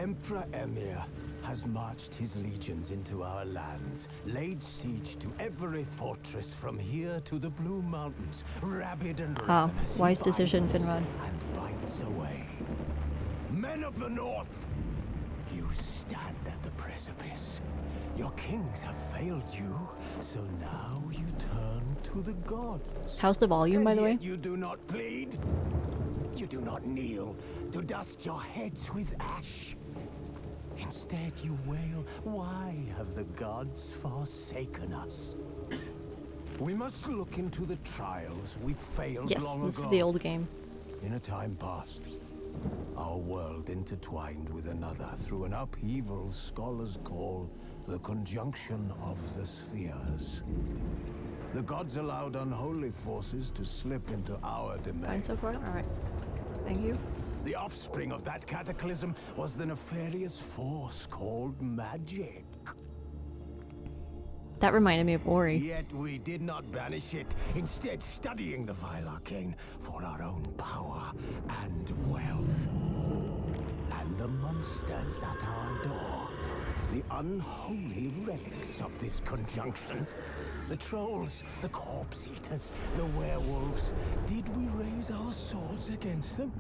Emperor Emir has marched his legions into our lands, laid siege to every fortress from here to the Blue Mountains, rabid and ravenous. Wise decision, Finrod. And bites away. Men of the North, you stand at the precipice. Your kings have failed you, so now you turn to the gods. How's the volume, by the way? You do not plead. You do not kneel to dust your heads with ash. Instead, you wail, why have the gods forsaken us? We must look into the trials we failed long ago. Yes, this is the old game. In a time past, our world intertwined with another through an upheaval scholars call the conjunction of the spheres. The gods allowed unholy forces to slip into our domain. Fine so far? Alright. Thank you. The offspring of that cataclysm was the nefarious force called magic. That reminded me of Ori. Yet we did not banish it, instead studying the vile arcane for our own power and wealth. And the monsters at our door, the unholy relics of this conjunction. The trolls, the corpse eaters, the werewolves. Did we raise our swords against them?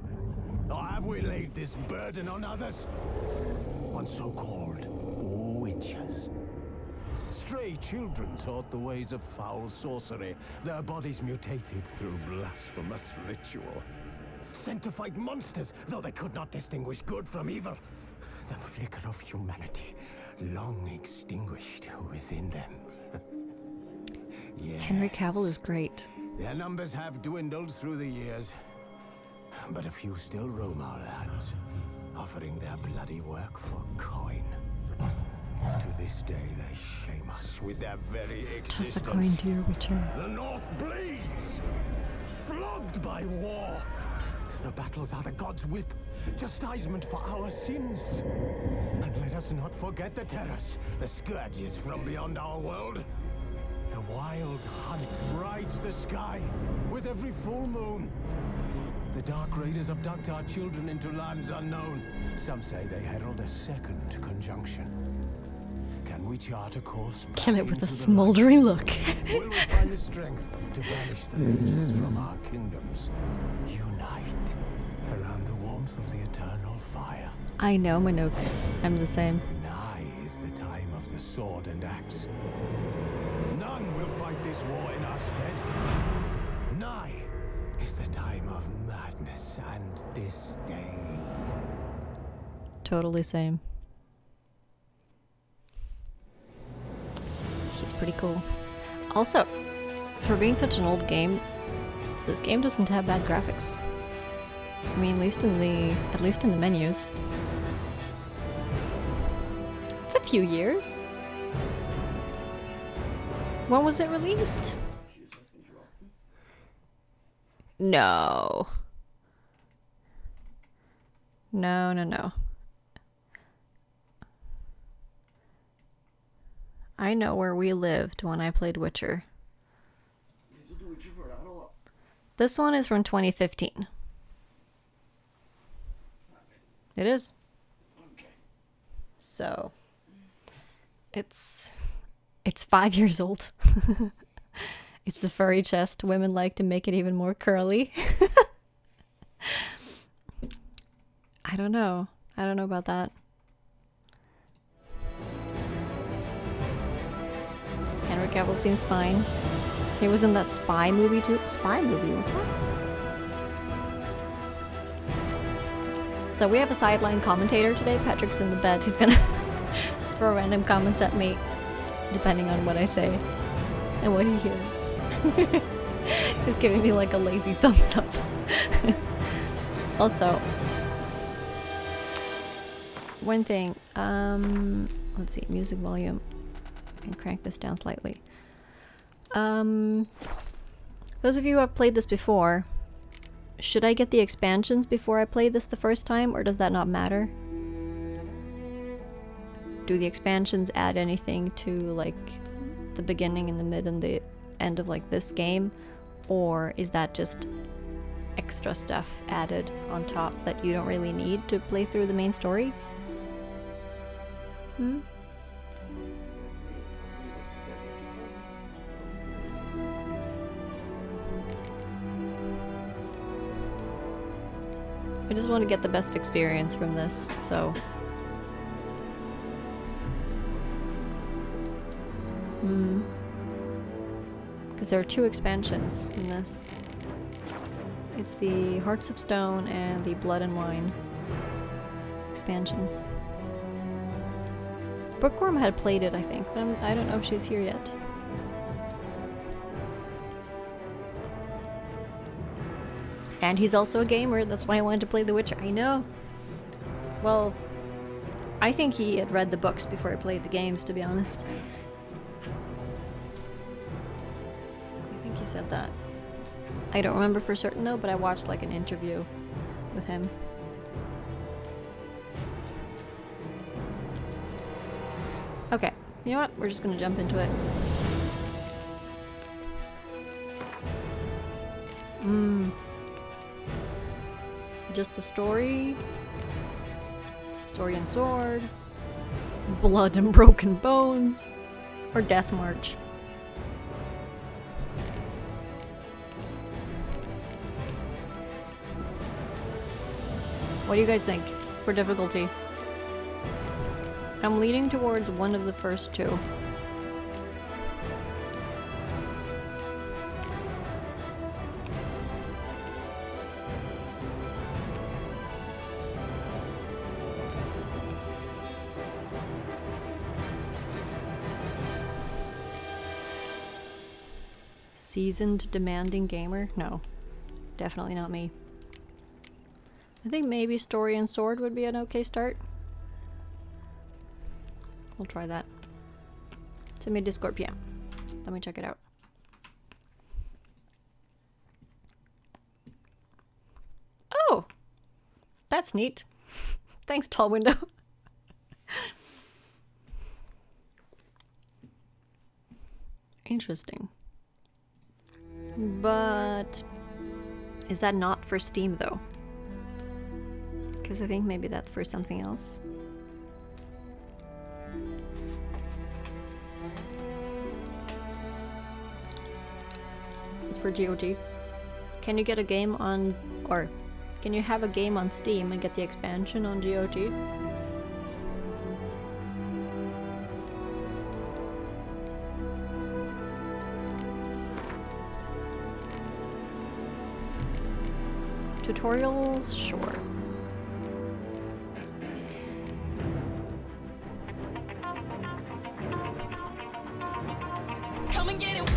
Or have we laid this burden on others? On so-called witches. Stray children taught the ways of foul sorcery, their bodies mutated through blasphemous ritual. Sent to fight monsters, though they could not distinguish good from evil. The flicker of humanity, long extinguished within them. Yes. Henry Cavill is great. Their numbers have dwindled through the years, but a few still roam our lands, offering their bloody work for coin. To this day, they shame us with their very existence. Toss a coin to your Witcher. The North bleeds, flogged by war. The battles are the gods' whip, chastisement for our sins. And let us not forget the terrors, the scourges from beyond our world. The wild hunt rides the sky with every full moon. The Dark Raiders abduct our children into lands unknown. Some say they herald a second conjunction. Can we chart a course back Kill it with into a the smoldering look. Will we find the strength to banish the legions from our kingdoms? Unite around the warmth of the eternal fire. I know, Minook. I'm the same. Nigh is the time of the sword and axe. None will fight this war in our stead. Nigh is the time of madness and disdain. Totally same. He's pretty cool. Also, for being such an old game, this game doesn't have bad graphics. I mean, at least in the menus. It's a few years. When was it released? No. No. I know where we lived when I played Witcher. This one is from 2015. It is. So, it's 5 years old. It's the furry chest. Women like to make it even more curly. I don't know about that. Henry Cavill seems fine. He was in that Spy movie too. Spy movie? What's that? So we have a sideline commentator today. Patrick's in the bed. He's gonna throw random comments at me, depending on what I say and what he hears. He's giving me like a lazy thumbs up. Also, one thing, let's see, music volume. I can crank this down slightly. Those of you who have played this before, should I get the expansions before I play this the first time, or does that not matter? Do the expansions add anything to like the beginning and the mid and the end of like this game, or is that just extra stuff added on top that you don't really need to play through the main story? Hmm? I just want to get the best experience from this, so... Because there are 2 expansions in this. It's the Hearts of Stone and the Blood and Wine expansions. Bookworm had played it, I think, but I don't know if she's here yet. And he's also a gamer, that's why I wanted to play The Witcher. I know! Well, I think he had read the books before he played the games, to be honest. I think he said that. I don't remember for certain though, but I watched like an interview with him. Okay, you know what? We're just gonna jump into it. Just the story. Story and Sword. Blood and Broken Bones. Or Death March. What do you guys think for difficulty? I'm leaning towards one of the first 2. Seasoned, demanding gamer? No, definitely not me. I think maybe Story and Sword would be an okay start. We'll try that. Send me a Discord PM. Let me check it out. Oh! That's neat. Thanks, Tall Window. Interesting. But is that not for Steam though? Because I think maybe that's for something else. It's for GOG. Can you get a game on, or can you have a game on Steam and get the expansion on GOG? Tutorials? Sure. Come and get it.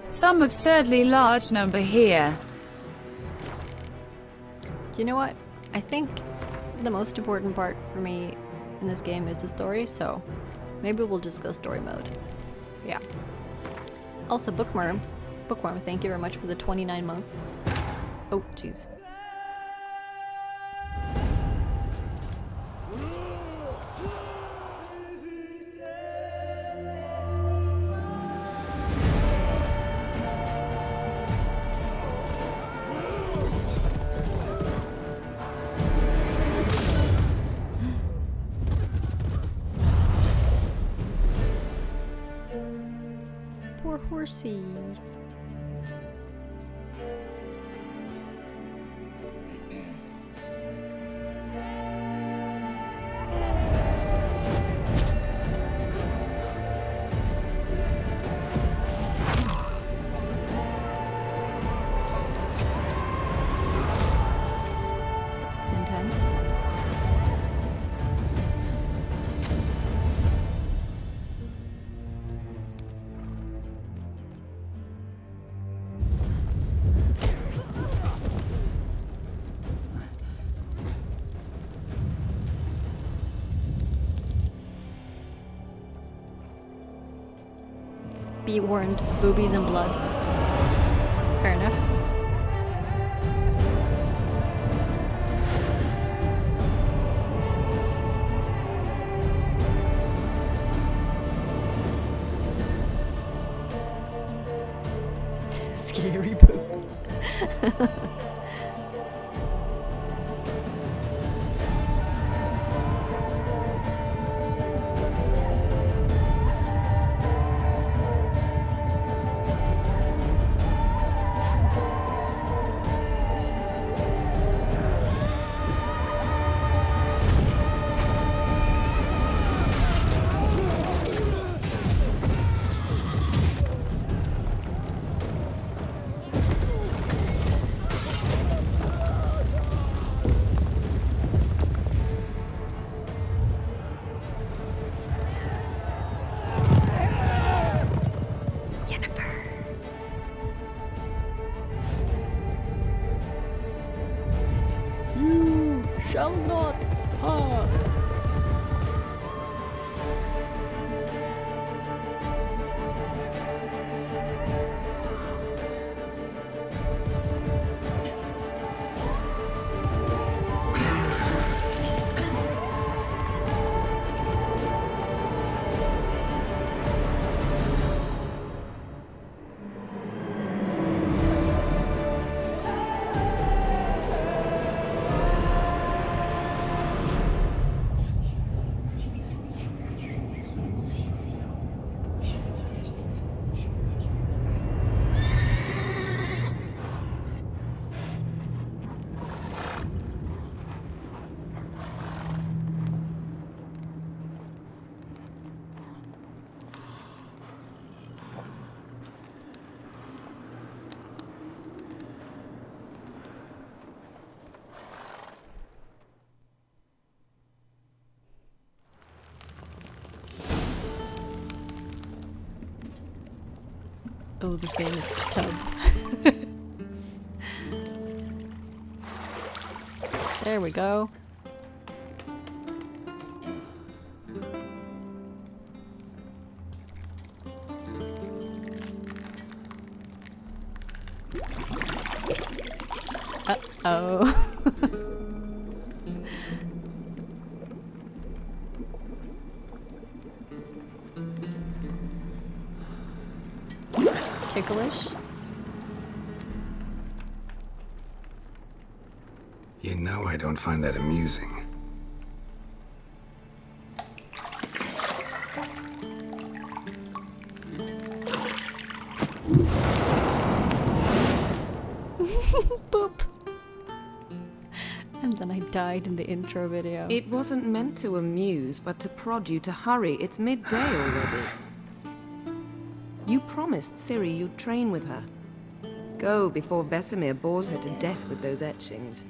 Some absurdly large number here. You know what? I think the most important part for me in this game is the story, so maybe we'll just go story mode. Yeah. Also, Bookworm, thank you very much for the 29 months. Oh, jeez. Poor horsey. That's intense. Be warned, boobies and blood. Fair enough. Scary boobs. You shall not pass. Oh, the famous tub. There we go. Uh-oh. Ticklish? You know I don't find that amusing. Boop. And then I died in the intro video. It wasn't meant to amuse, but to prod you to hurry. It's midday already. You promised Ciri you'd train with her. Go before Vesemir bores her to death with those etchings.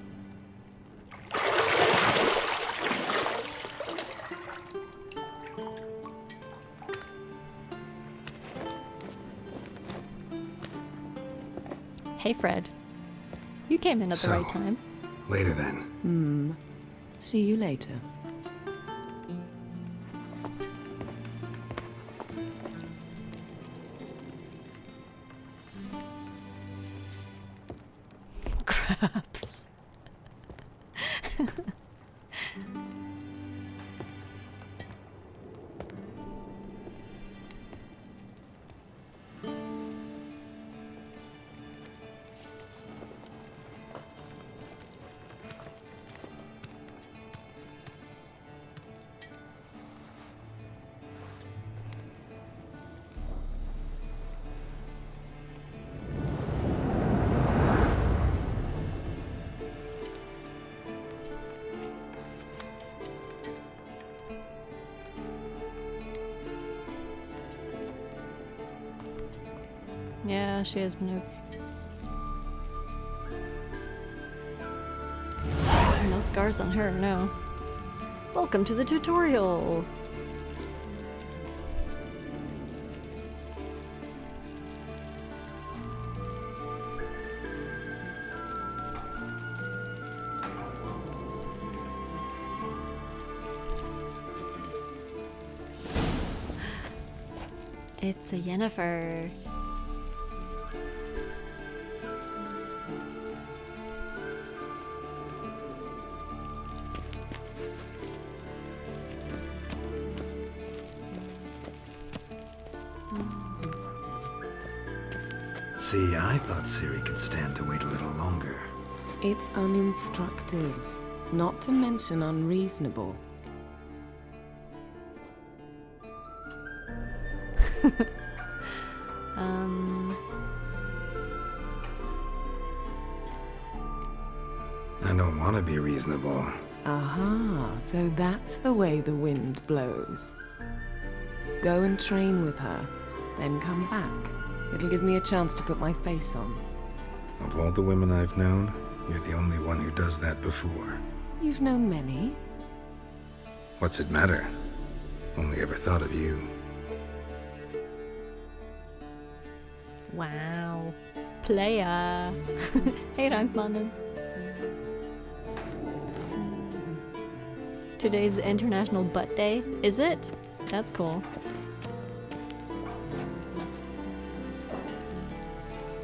Hey, Fred. You came in at the right time. Later then. See you later. Craps. Yeah, she is Manuk. No scars on her, no. Welcome to the tutorial! It's a Yennefer. See, I thought Ciri could stand to wait a little longer. It's uninstructive, not to mention unreasonable. I don't want to be reasonable. Aha, so that's the way the wind blows. Go and train with her, then come back. It'll give me a chance to put my face on. Of all the women I've known, you're the only one who does that before. You've known many. What's it matter? Only ever thought of you. Wow. Playa. Hey Rankmannen. Today's the International Butt Day. Is it? That's cool.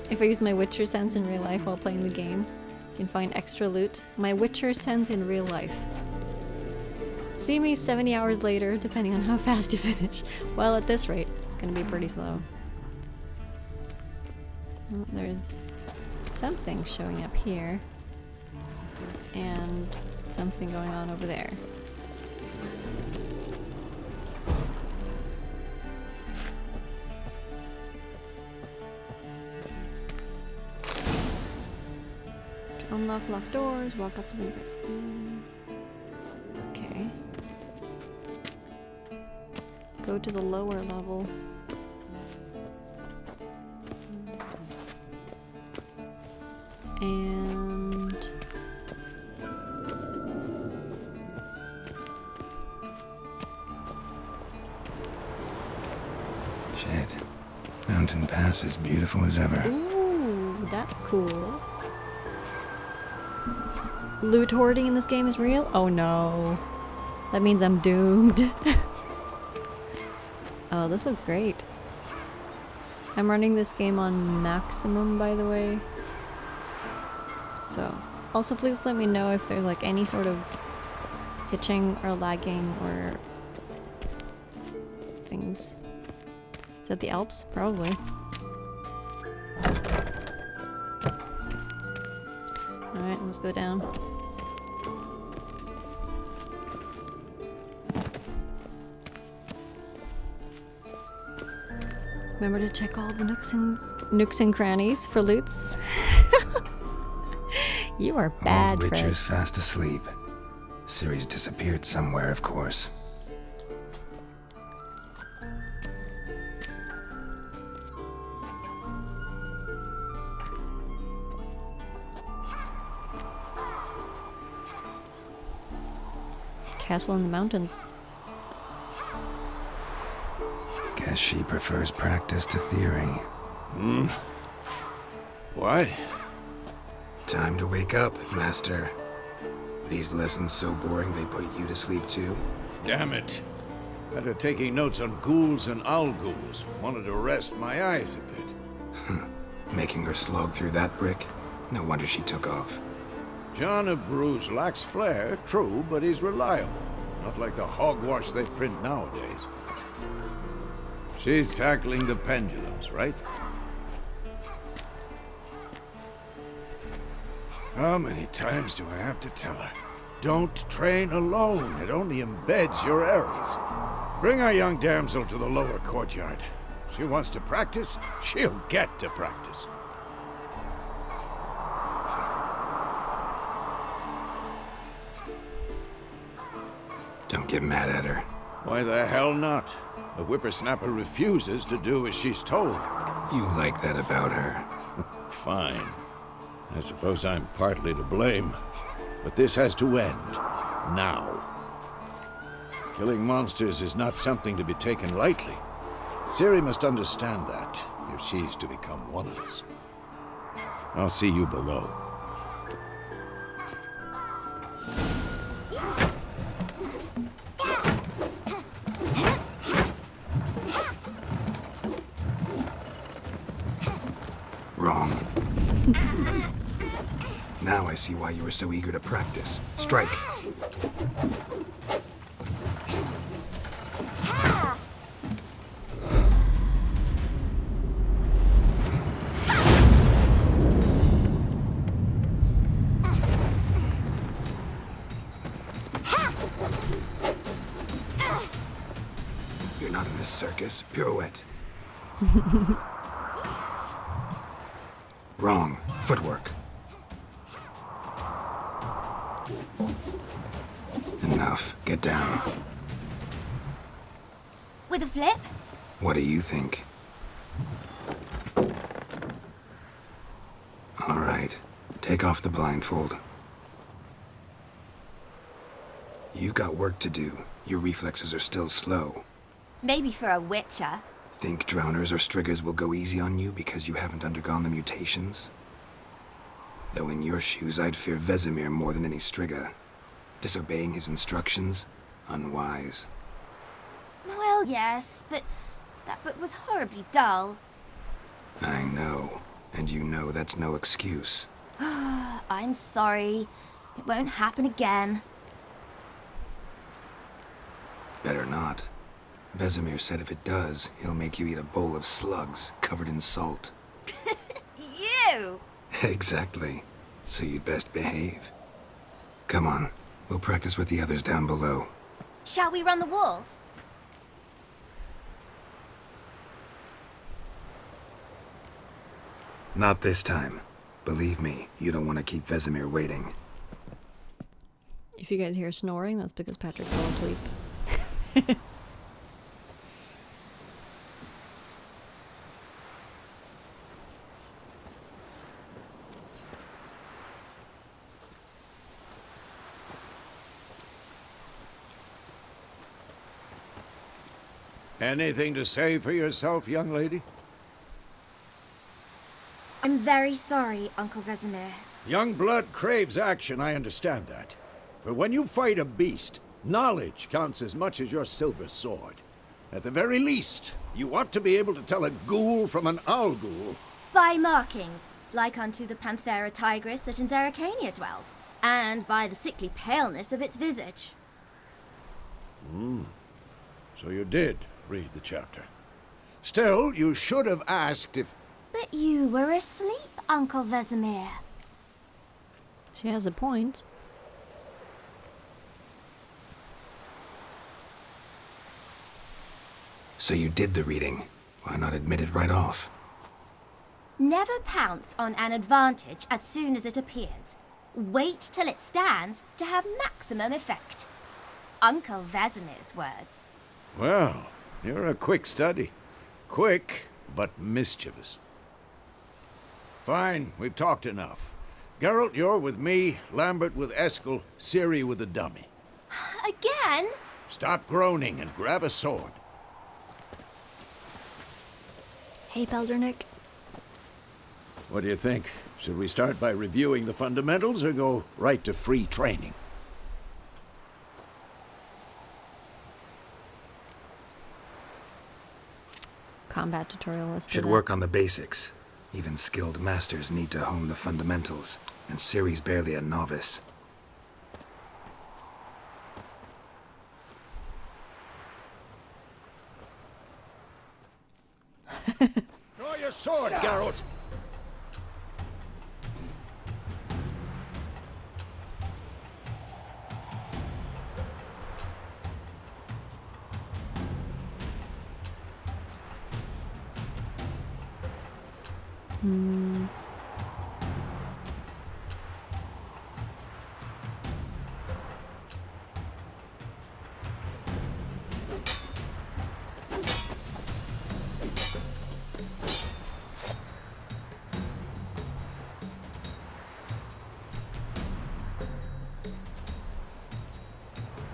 If I use my Witcher sense in real life while playing the game, you can find extra loot. My Witcher sense in real life. See me 70 hours later, depending on how fast you finish. Well, at this rate, it's gonna be pretty slow. Oh, there's something showing up here. And something going on over there. To unlock locked doors, walk up to them, press E. Okay. Go to the lower level. And Shit. Mountain Pass is beautiful as ever. ooh, that's cool. Loot hoarding in this game is real? Oh no. That means I'm doomed. Oh, this looks great. I'm running this game on maximum, by the way. So, also please let me know if there's like any sort of hitching or lagging or things. Is that the Alps? Probably. Alright, let's go down. Remember to check all the nooks and crannies for loots. You are bad, Old Fred. Witcher's fast asleep. Ciri's disappeared somewhere, of course. Castle in the mountains. Guess she prefers practice to theory. What? Time to wake up, Master. These lessons so boring they put you to sleep too? Damn it. After taking notes on ghouls and owl ghouls, wanted to rest my eyes a bit. Making her slog through that brick? No wonder she took off. John of Bruges lacks flair, true, but he's reliable. Not like the hogwash they print nowadays. She's tackling the pendulums, right? How many times do I have to tell her? Don't train alone. It only embeds your errors. Bring our young damsel to the lower courtyard. She wants to practice, she'll get to practice. Don't get mad at her. Why the hell not? The whippersnapper refuses to do as she's told. You like that about her. Fine. I suppose I'm partly to blame. But this has to end. Now. Killing monsters is not something to be taken lightly. Ciri must understand that, if she's to become one of us. I'll see you below. Wrong. Now I see why you were so eager to practice. Strike. circus. Pirouette. Wrong. Footwork. Enough. Get down. With a flip? What do you think? All right. Take off the blindfold. You've got work to do. Your reflexes are still slow. Maybe for a witcher. Think drowners or striggers will go easy on you because you haven't undergone the mutations? Though in your shoes, I'd fear Vesemir more than any strigger. Disobeying his instructions? Unwise. Well, yes, but that book was horribly dull. I know. And you know that's no excuse. I'm sorry. It won't happen again. Better not. Vesemir said if it does, he'll make you eat a bowl of slugs covered in salt. You! Exactly. So you'd best behave. Come on. We'll practice with the others down below. Shall we run the walls? Not this time. Believe me, you don't want to keep Vesemir waiting. If you guys hear snoring, that's because Patrick fell asleep. Anything to say for yourself, young lady? I'm very sorry, Uncle Vesemir. Young blood craves action, I understand that. But when you fight a beast, knowledge counts as much as your silver sword. At the very least, you ought to be able to tell a ghoul from an owl ghoul. By markings, like unto the Panthera tigris that in Zerrikania dwells, and by the sickly paleness of its visage. So you did read the chapter. Still, you should have asked if... But you were asleep, Uncle Vesemir. She has a point. So you did the reading. Why not admit it right off? Never pounce on an advantage as soon as it appears. Wait till it stands to have maximum effect. Uncle Vesemir's words. Well, you're a quick study. Quick, but mischievous. Fine, we've talked enough. Geralt, you're with me, Lambert with Eskel, Ciri with the dummy. Again? Stop groaning and grab a sword. Hey, Beldernick. What do you think? Should we start by reviewing the fundamentals or go right to free training? Combat tutorial, let's do Should that. work on the basics. Even skilled masters need to hone the fundamentals, and Ciri's barely a novice. Draw your sword, Geralt!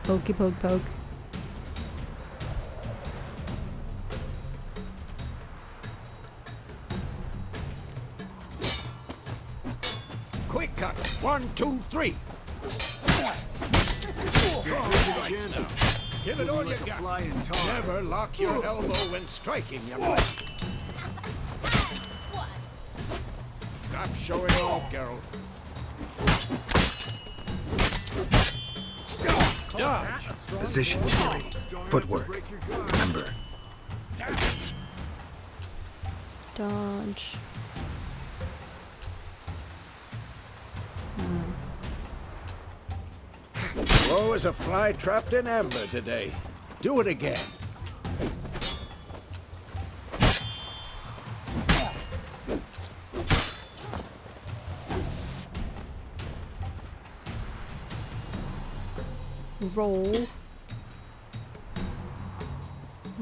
Pokey poke poke. Quick cut! 1, 2, 3! Give it all you got. Never lock your elbow when striking, young lady. Stop showing off, Geralt. Dodge! Position, Ciri. Footwork. Remember. Dodge. Slow as a fly trapped in amber today. Do it again. Roll.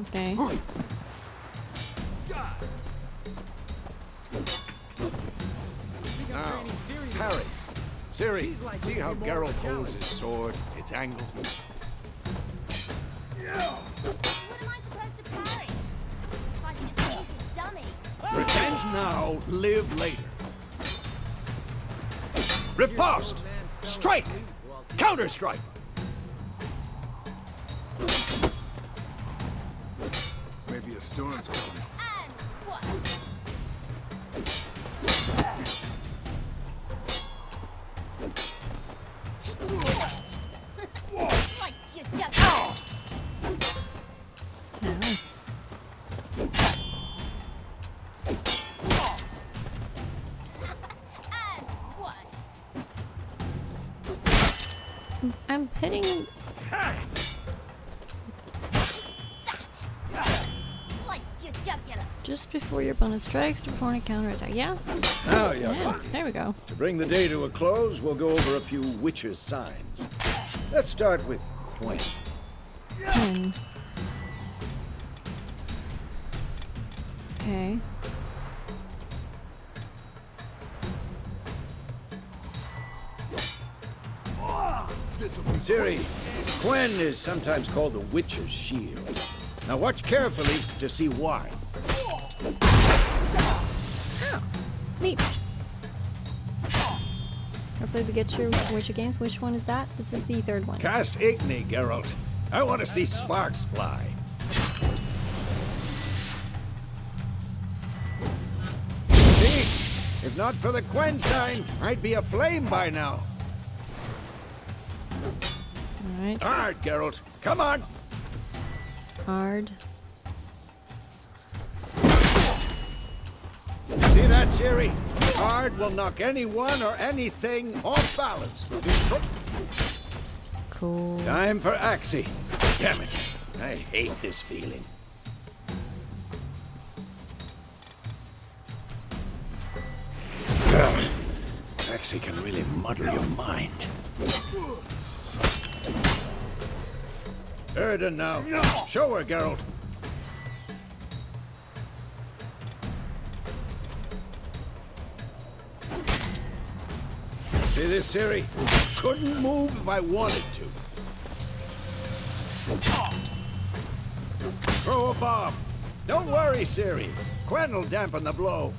Okay. Now, parry. Ciri, see how Geralt holds his sword, its angle? What am I supposed to parry? Fighting a stupid dummy. Pretend now, live later. Riposte! Strike! Counter-strike! Maybe a storm's coming. And what? Slice your jugular. Ow. And what? I'm hitting. That. Slice your jugular. Just before your opponent strikes, to perform a counterattack. Yeah? Now, Yeah, young there we go. To bring the day to a close, we'll go over a few witches' signs. Let's start with Quen. Okay. Ciri, Quen is sometimes called the Witch's Shield. Now watch carefully to see why. Neat. Hopefully we get your Witcher games. Which one is that? This is the third one. Cast Igni, Geralt. I want to see sparks fly. See? If not for the Quen sign, I'd be aflame by now. Alright. Hard, Geralt. Come on. Hard. See that, Ciri? Hard will knock anyone or anything off balance. Cool. Time for Axii. Damn it. I hate this feeling. Axii can really muddle your mind. Erden now. Show her, Geralt. See this, Ciri? Couldn't move if I wanted to. Throw a bomb. Don't worry, Ciri. Quen will dampen the blow.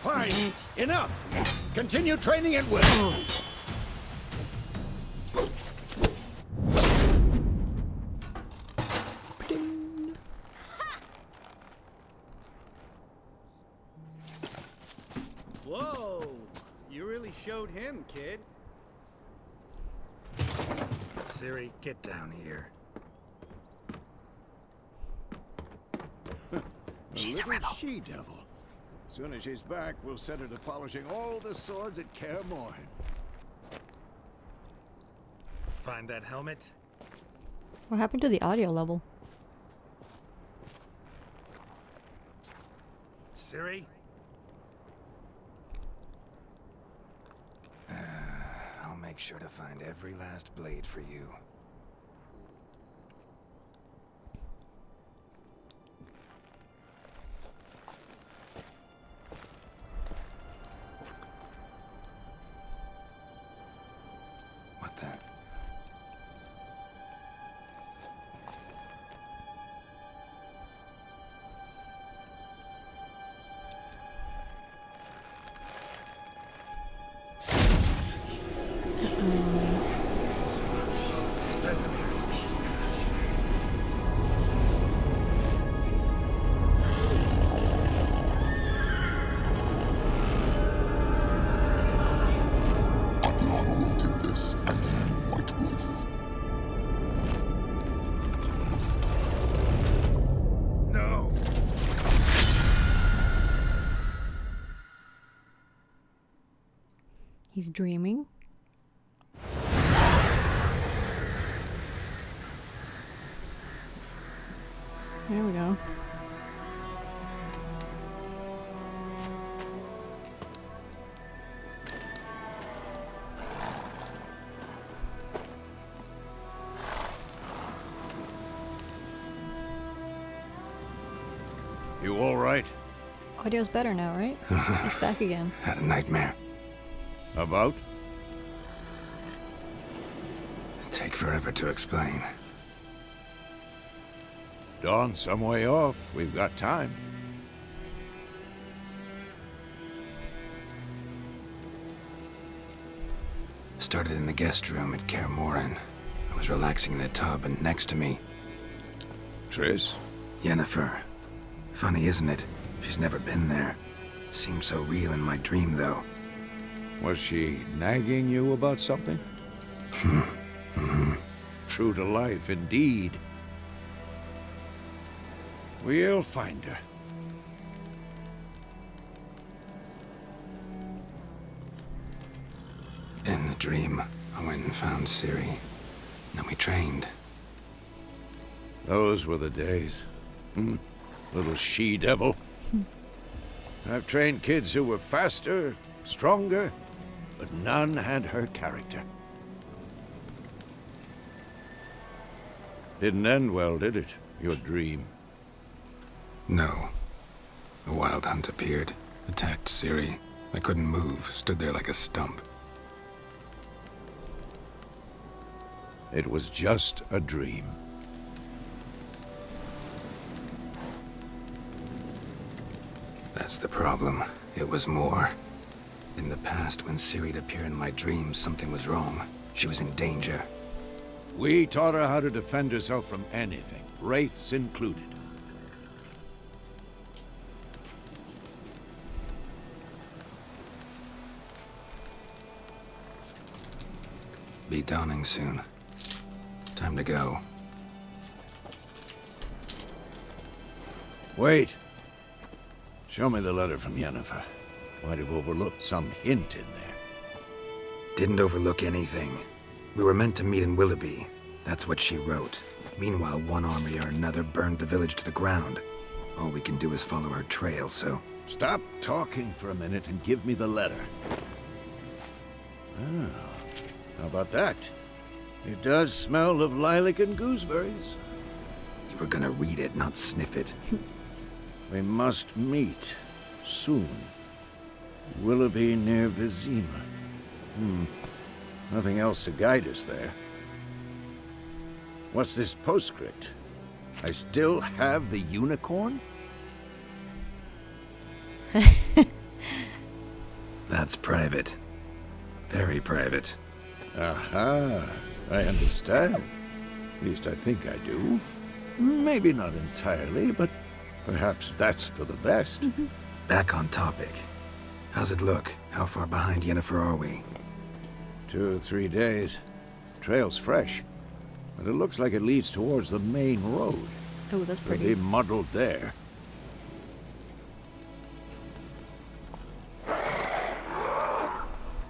Fine. Enough. Continue training at will. Whoa! You really showed him, kid. Ciri, get down here. She's a rebel. She-devil. Soon as she's back, we'll set her to polishing all the swords at Kaer Morhen. Find that helmet? What happened to the audio level? Ciri? I'll make sure to find every last blade for you. What the? He's dreaming. There we go. You all right? Audio's better now, right? It's back again. Had a nightmare. About? Take forever to explain. Dawn's some way off. We've got time. Started in the guest room at Kaer Morhen. I was relaxing in a tub, and next to me, Triss? Yennefer. Funny, isn't it? She's never been there. Seemed so real in my dream, though. Was she nagging you about something? True to life, indeed. We'll find her. In the dream, I went and found Ciri. Then we trained. Those were the days. Little she-devil. I've trained kids who were faster, stronger, but none had her character. Didn't end well, did it? Your dream? No. A wild hunt appeared, attacked Ciri. I couldn't move, stood there like a stump. It was just a dream. That's the problem. It was more. In the past, when Ciri'd appear in my dreams, something was wrong. She was in danger. We taught her how to defend herself from anything, wraiths included. Be dawning soon. Time to go. Wait. Show me the letter from Yennefer. Might have overlooked some hint in there. Didn't overlook anything. We were meant to meet in Willoughby. That's what she wrote. Meanwhile, one army or another burned the village to the ground. All we can do is follow her trail, so... Stop talking for a minute and give me the letter. Ah, how about that? It does smell of lilac and gooseberries. You were gonna read it, not sniff it. We must meet. Soon. Willoughby near Vizima. Nothing else to guide us there. What's this postscript? I still have the unicorn? That's private. Very private. Aha, I understand. At least I think I do. Maybe not entirely, but perhaps that's for the best. Back on topic. How's it look? How far behind Yennefer are we? 2 or 3 days. Trail's fresh, but it looks like it leads towards the main road. Oh, that's It'll pretty. be muddled there.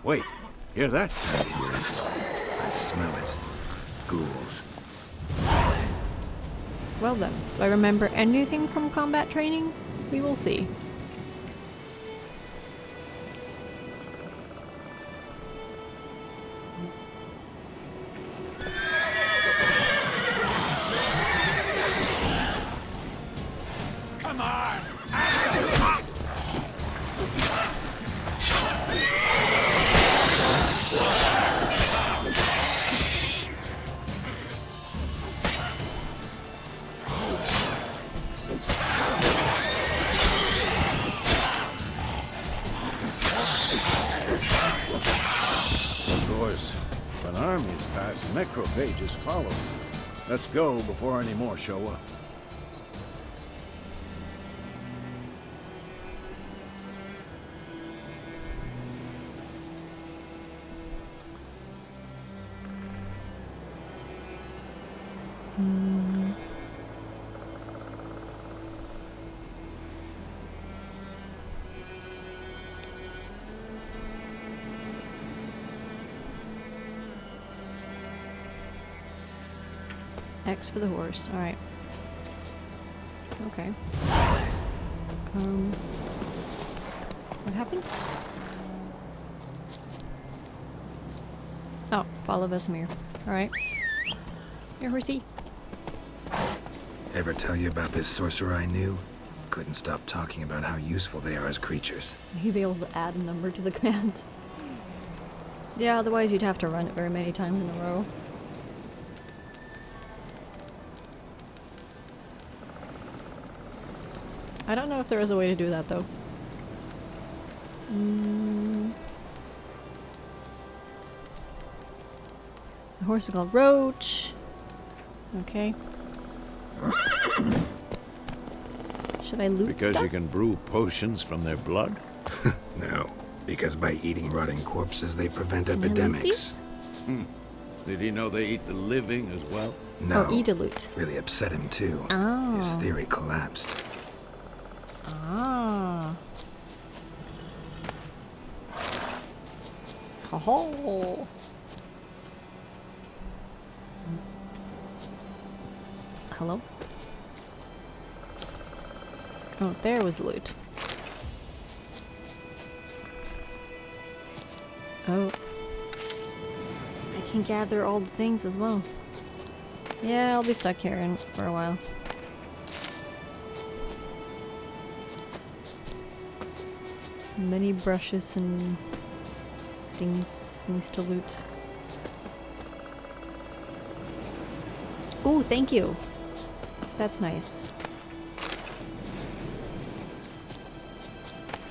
Wait, hear that? I hear it. I smell it. Ghouls. Well then, do I remember anything from combat training? We will see. Come on! Of course, when armies pass, necrophages follow. Let's go before any more show up. X for the horse. Alright. Okay. What happened? Oh, follow Vesemir. Alright. Here, horsey. Ever tell you about this sorcerer I knew? Couldn't stop talking about how useful they are as creatures. You'd be able to add a number to the command. Yeah, otherwise you'd have to run it very many times in a row. I don't know if there is a way to do that though. The horse is called Roach. Okay. Should I loot Because stuff? you can brew potions from their blood? No, because by eating rotting corpses they prevent Can I loot epidemics. these? Did he know they eat the living as well? No, Oh, eat a loot. really upset him too. Oh. His theory collapsed. Ah. Ho-ho. Hello? Oh, there was loot. Oh. I can gather all the things as well. Yeah, I'll be stuck here for a while. Many brushes and things to loot. Ooh, thank you. That's nice.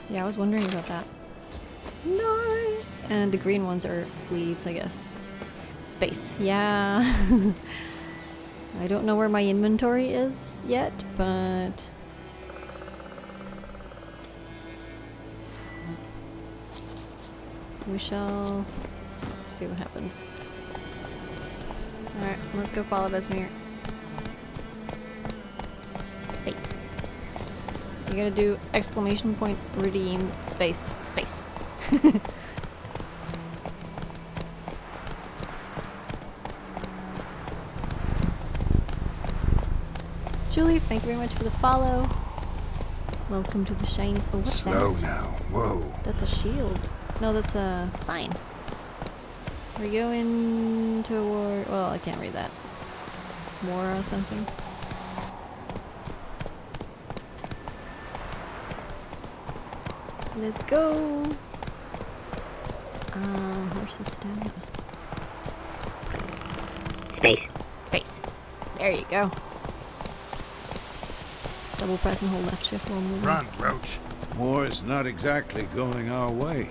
Yeah, I was wondering about that. Nice! And the green ones are leaves, I guess. Space. Yeah. I don't know where my inventory is yet, but... we shall see what happens. Alright, let's go follow Vesemir. Space. You gotta do exclamation point redeem space space. Julie, thank you very much for the follow. Welcome to the shiny. Oh, what's Slow that? now. Whoa. That's a shield. No, that's a sign. We're going toward. Well, I can't read that. War or something. Let's go. Horse's stamina. Space. Space. There you go. Double press and hold left shift while moving. Run, Roach. War is not exactly going our way.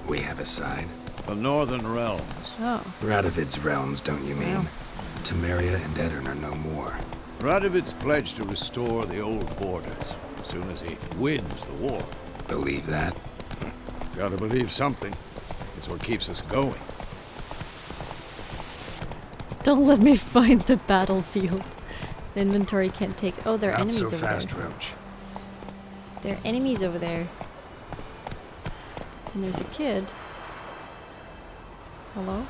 We have a side. The Northern Realms. Oh. Radovid's realms, don't you mean? Wow. Temeria and Edirn are no more. Radovid's pledged to restore the old borders as soon as he wins the war. Believe that? Gotta believe something. It's what keeps us going. Don't let me find the battlefield. The inventory can't take. Oh, there are Not enemies so over fast, there. Roach. There are enemies over there. And there's a kid. Hello?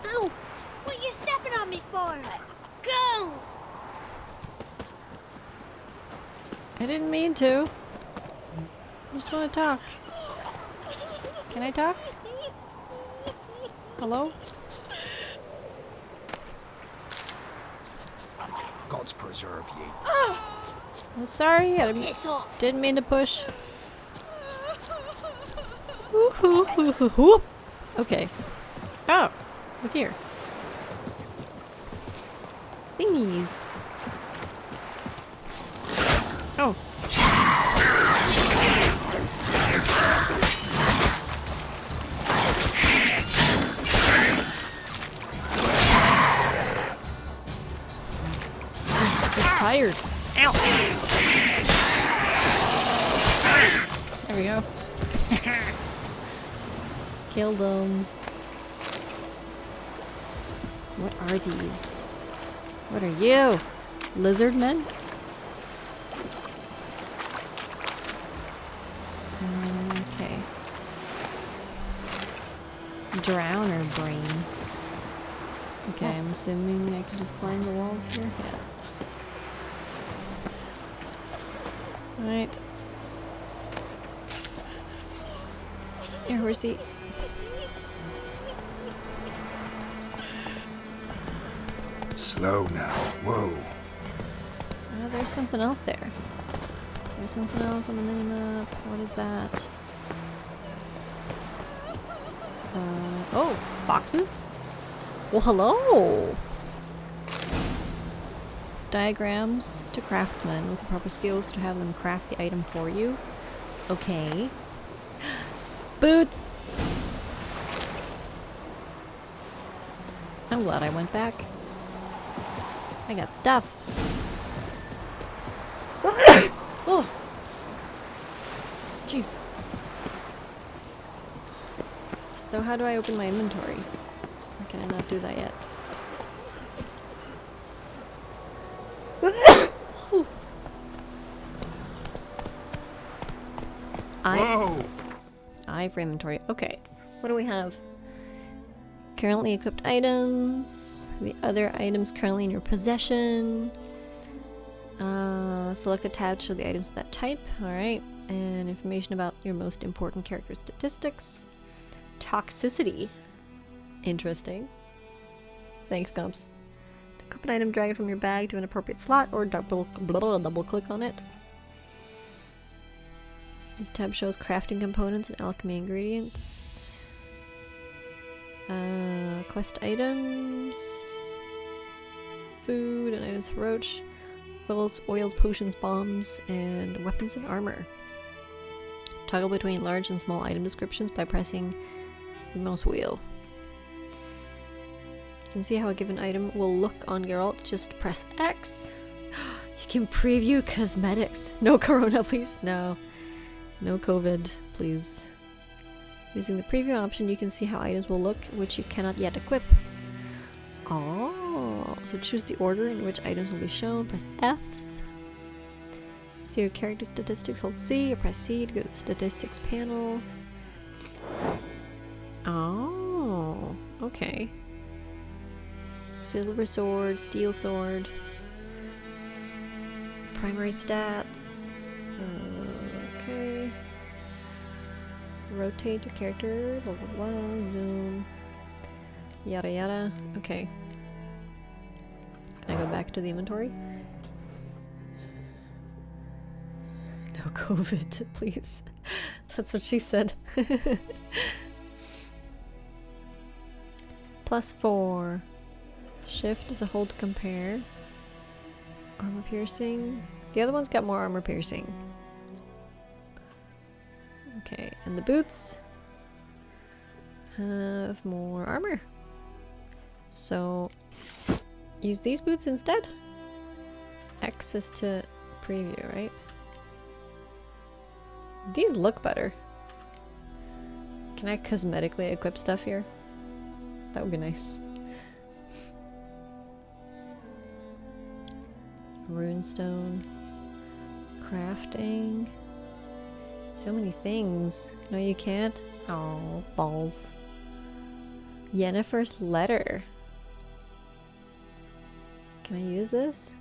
Ow! What you stepping on me for? Go! I didn't mean to. I just want to talk. Can I talk? Hello? Gods preserve ye. Oh, sorry. I Piss off! didn't mean to push. Whoop. Okay. Oh, look here. Thingies. Oh. Just tired. Ow. There we go. Killed them. What are these? What are you? Lizard men? Okay. Drowner brain. Okay, I'm assuming I can just climb the walls here? Yeah. Alright. Here, horsey. Slow now. Whoa. Oh, there's something else there. There's something else on the minimap. What is that? Oh, boxes? Well, hello! Diagrams to craftsmen with the proper skills to have them craft the item for you. Okay. Boots! I'm glad I went back. I got stuff. Oh! Jeez. So how do I open my inventory? Or can I not do that yet? I for inventory. Okay. What do we have? Currently equipped items. The other items currently in your possession. Select the tab to show the items of that type. Alright. And information about your most important character statistics. Toxicity. Interesting. Thanks, Gumps. To equip an item, drag it from your bag to an appropriate slot or double click on it. This tab shows crafting components and alchemy ingredients. Quest items. Food and items for Roach. Oils, potions, bombs, and weapons and armor. Toggle between large and small item descriptions by pressing the mouse wheel. You can see how a given item will look on Geralt. Just press X. You can preview cosmetics. No corona, please. No. No COVID, please. Using the preview option, you can see how items will look, which you cannot yet equip. Oh, so choose the order in which items will be shown. Press F. See your character statistics, hold C, or press C to go to the statistics panel. Oh, okay. Silver sword, steel sword. Primary stats. Okay. Rotate your character, blah blah blah, zoom. Yada yada. Okay. Can I go back to the inventory? No COVID, please. That's what she said. +4. Shift is a hold to compare. Armor piercing. The other one's got more armor piercing. Okay, and the boots have more armor. So, use these boots instead. X is to preview, right? These look better. Can I cosmetically equip stuff here? That would be nice. Runestone. Crafting. So many things. No, you can't. Oh, balls. Yennefer's letter. Can I use this?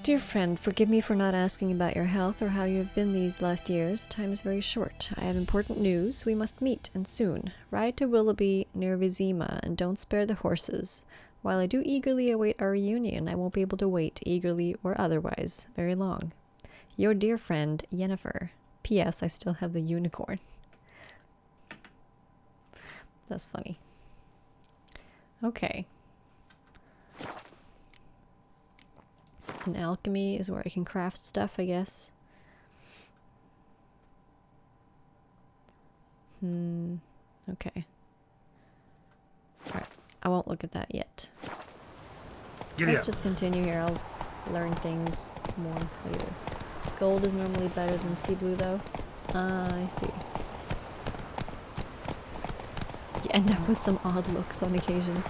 Dear friend, forgive me for not asking about your health or how you have been these last years. Time is very short. I have important news. We must meet, and soon. Ride to Willoughby near Vizima, and don't spare the horses. While I do eagerly await our reunion, I won't be able to wait, eagerly or otherwise, very long. Your dear friend, Yennefer. P.S. I still have the unicorn. That's funny. Okay. And alchemy is where I can craft stuff, I guess. Okay. Alright, I won't look at that yet. Let's just continue here. I'll learn things more later. Gold is normally better than sea blue, though. I see. You end up with some odd looks on occasion.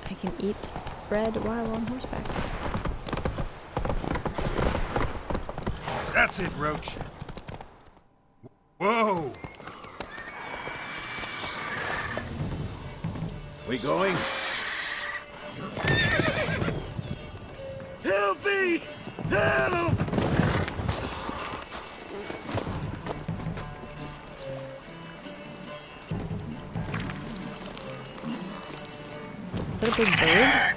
I can eat bread while on horseback. That's it, Roach. Whoa! We going? Help me! Help! Is that a big bird?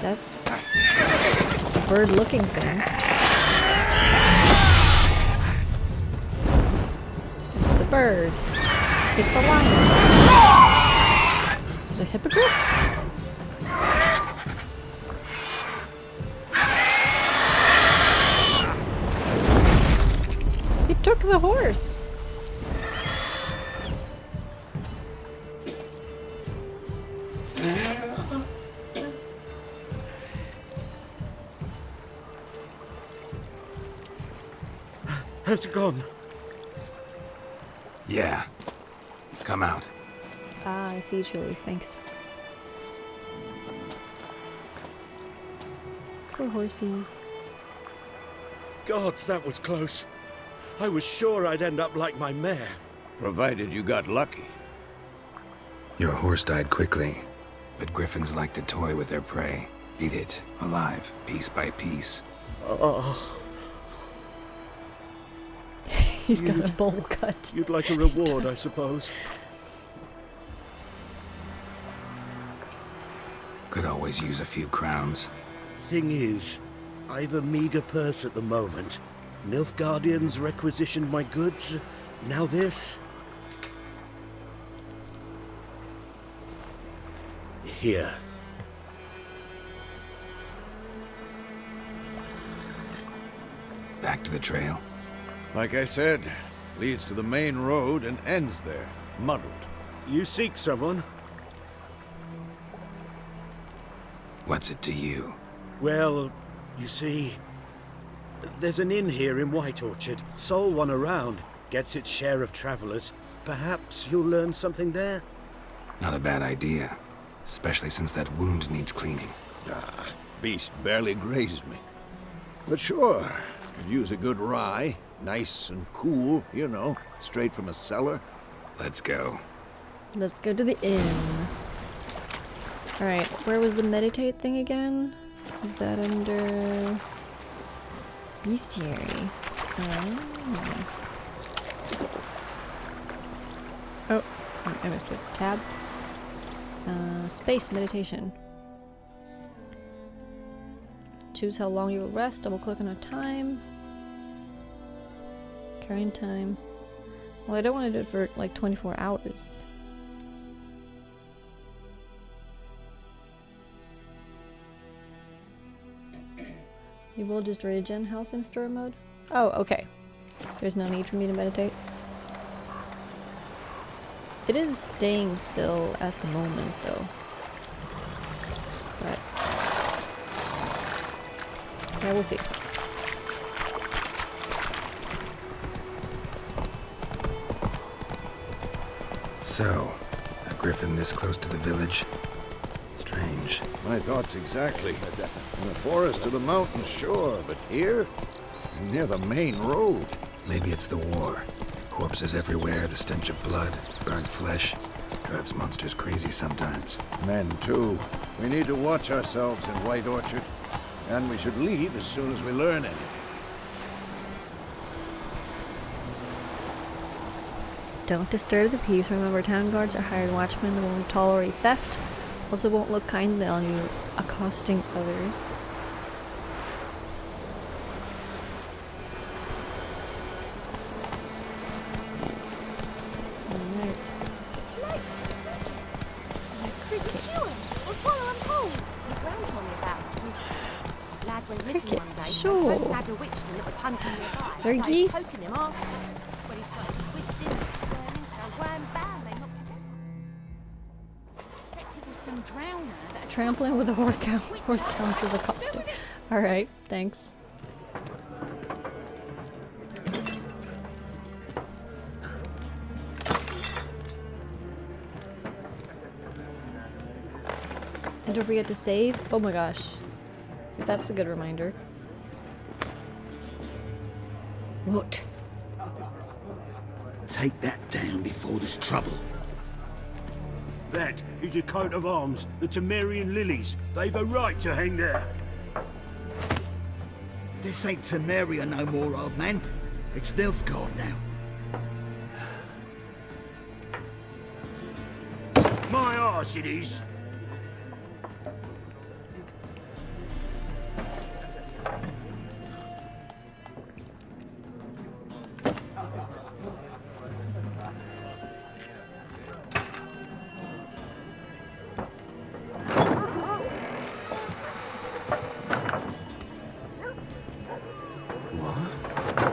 That's a bird-looking thing. If it's a bird, it's a lion. Is it a hippogriff? He took the horse. Has it gone? Yeah. Come out. Ah, I see, True Leaf. Thanks. Poor horsey. Gods, that was close. I was sure I'd end up like my mare. Provided you got lucky. Your horse died quickly, but griffins like to toy with their prey. Eat it, alive, piece by piece. Oh, He's got a bowl cut. you'd like a reward, I suppose. Could always use a few crowns. Thing is, I've a meager purse at the moment. Nilfgaardians requisitioned my goods. Now this. Here. Back to the trail. Like I said, leads to the main road and ends there, muddled. You seek someone? What's it to you? Well, you see, there's an inn here in White Orchard. Sole one around. Gets its share of travelers. Perhaps you'll learn something there? Not a bad idea. Especially since that wound needs cleaning. Ah, beast barely grazed me. But sure, could use a good rye. Nice and cool, you know, straight from a cellar. Let's go. Let's go to the inn. Alright, where was the meditate thing again? Is that under bestiary? Oh, I missed it. Tab. Space meditation. Choose how long you will rest. Double click on a time. Carrying time. Well, I don't want to do it for like 24 hours. You will just regen health in story mode? Oh, okay. There's no need for me to meditate. It is staying still at the moment, though. But yeah, we'll see. So, a griffin this close to the village? Strange. My thoughts exactly. In the forest or the mountains, sure, but here? Near the main road. Maybe it's the war. Corpses everywhere, the stench of blood, burnt flesh. Drives monsters crazy sometimes. Men, too. We need to watch ourselves in White Orchard. And we should leave as soon as we learn anything. Don't disturb the peace. Remember, town guards are hired watchmen that won't tolerate theft. Also won't look kindly on you accosting others. Alright. Chew 'em or swallow 'em whole. My gran told me about a sniff. A lad went missing one Crickets, day. sure. Went and had a witchman that was hunting nearby. They're Started geese. poking him after. When he started twisting and squirming, so wham bam, they knocked his head off. Except it was some drowner that Trampling with a horse counts as accosting. Alright, thanks. And don't forget to save. Oh my gosh. That's a good reminder. What? Take that down before there's trouble. That is a coat of arms, the Temerian lilies. They've a right to hang there. This ain't Temeria no more, old man. It's Nilfgaard now. My arse it is.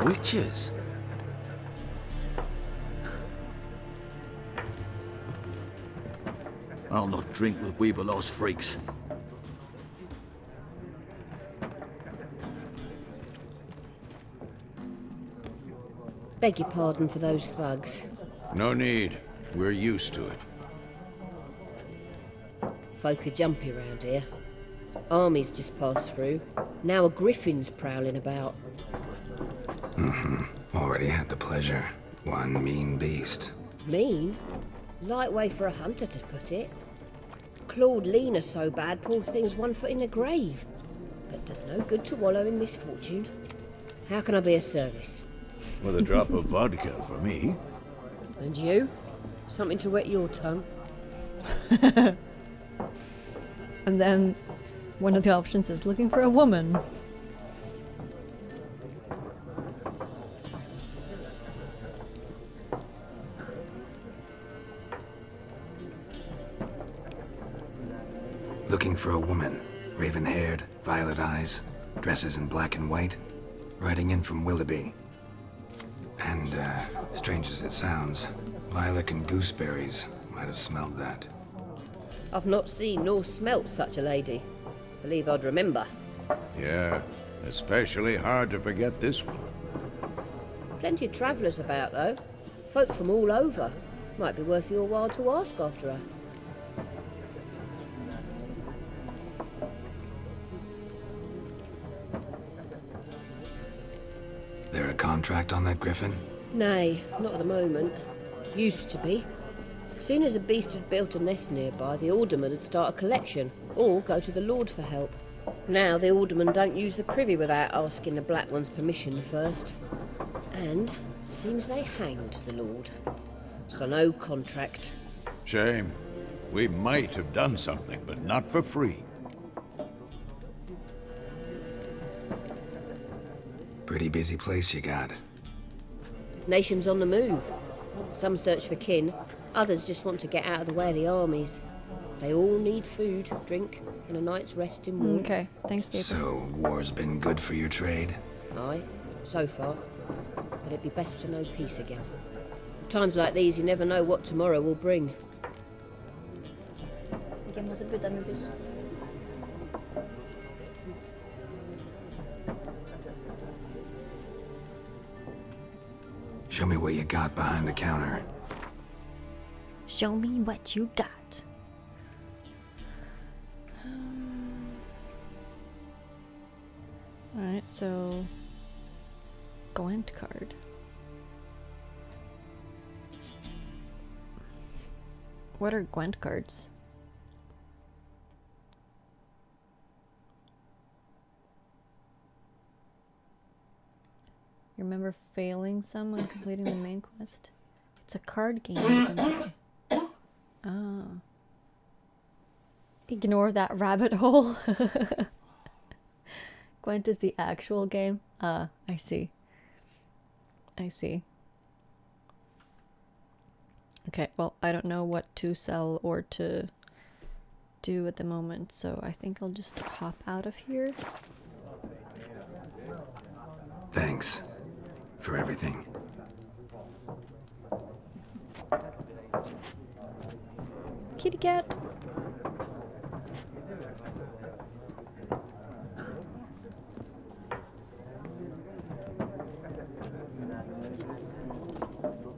Witches? I'll not drink with Weaverlost freaks. Beg your pardon for those thugs. No need. We're used to it. Folk are jumpy round here. Armies just passed through. Now a griffin's prowling about. Already had the pleasure. One mean beast. Mean? Light way for a hunter to put it. Clawed Lena so bad, poor thing's 1 foot in the grave. But does no good to wallow in misfortune. How can I be of service? With a drop of vodka for me. And you? Something to wet your tongue? And then one of the options is looking for a woman. Looking for a woman. Raven-haired, violet eyes, dresses in black and white. Riding in from Willoughby. And, strange as it sounds, lilac and gooseberries might have smelled that. I've not seen nor smelt such a lady. Believe I'd remember. Yeah, especially hard to forget this one. Plenty of travellers about, though. Folk from all over. Might be worth your while to ask after her. There a contract on that griffin? Nay, not at the moment. Used to be. Soon as a beast had built a nest nearby, the alderman would start a collection, or go to the Lord for help. Now the alderman don't use the privy without asking the Black One's permission first. And seems they hanged the Lord. So no contract. Shame. We might have done something, but not for free. Pretty busy place you got. Nations on the move. Some search for kin, others just want to get out of the way of the armies. They all need food, drink, and a night's rest in warmth. Okay, thanks, Gabriel. So, war's been good for your trade? Aye, so far. But it'd be best to know peace again. Times like these, you never know what tomorrow will bring. Show me what you got behind the counter. Show me what you got. Alright, so Gwent card. What are Gwent cards? You remember failing some when completing the main quest? It's a card game. Ah. Ignore that rabbit hole. Gwent is the actual game. Ah, I see. I see. Okay, well, I don't know what to sell or to do at the moment, so I think I'll just hop out of here. Thanks for everything. Kitty cat.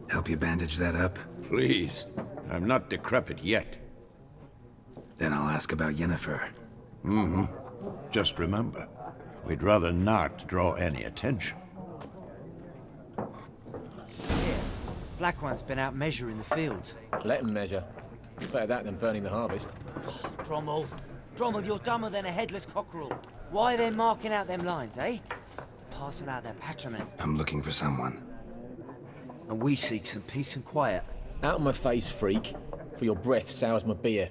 Help you bandage that up? Please. I'm not decrepit yet. Then I'll ask about Yennefer. Mm-hmm. Just remember, we'd rather not draw any attention. Black One's been out measuring the fields. Let him measure. It's better that than burning the harvest. Drommel, you're dumber than a headless cockerel. Why are they marking out them lines, eh? Passing out their patrimony. I'm looking for someone. And we seek some peace and quiet. Out of my face, freak. For your breath sours my beer.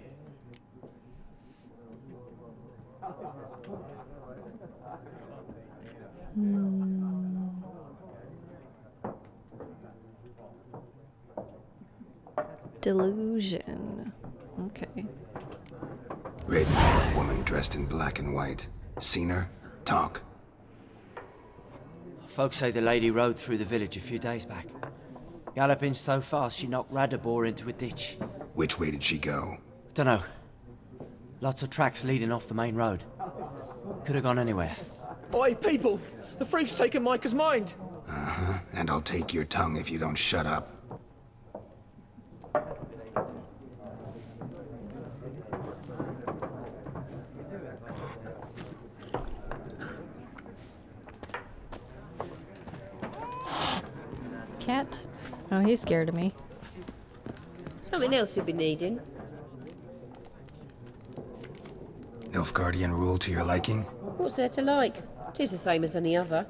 Delusion. Okay. Raven-haired woman dressed in black and white. Seen her? Talk. Folks say the lady rode through the village a few days back. Galloping so fast she knocked Radabor into a ditch. Which way did she go? Dunno. Lots of tracks leading off the main road. Could have gone anywhere. Oi, people! The freak's taken Micah's mind! Uh-huh. And I'll take your tongue if you don't shut up. Cat? Oh, he's scared of me. Something else you'll be needing. Nilfgaardian rule to your liking? What's there to like? 'Tis the same as any other.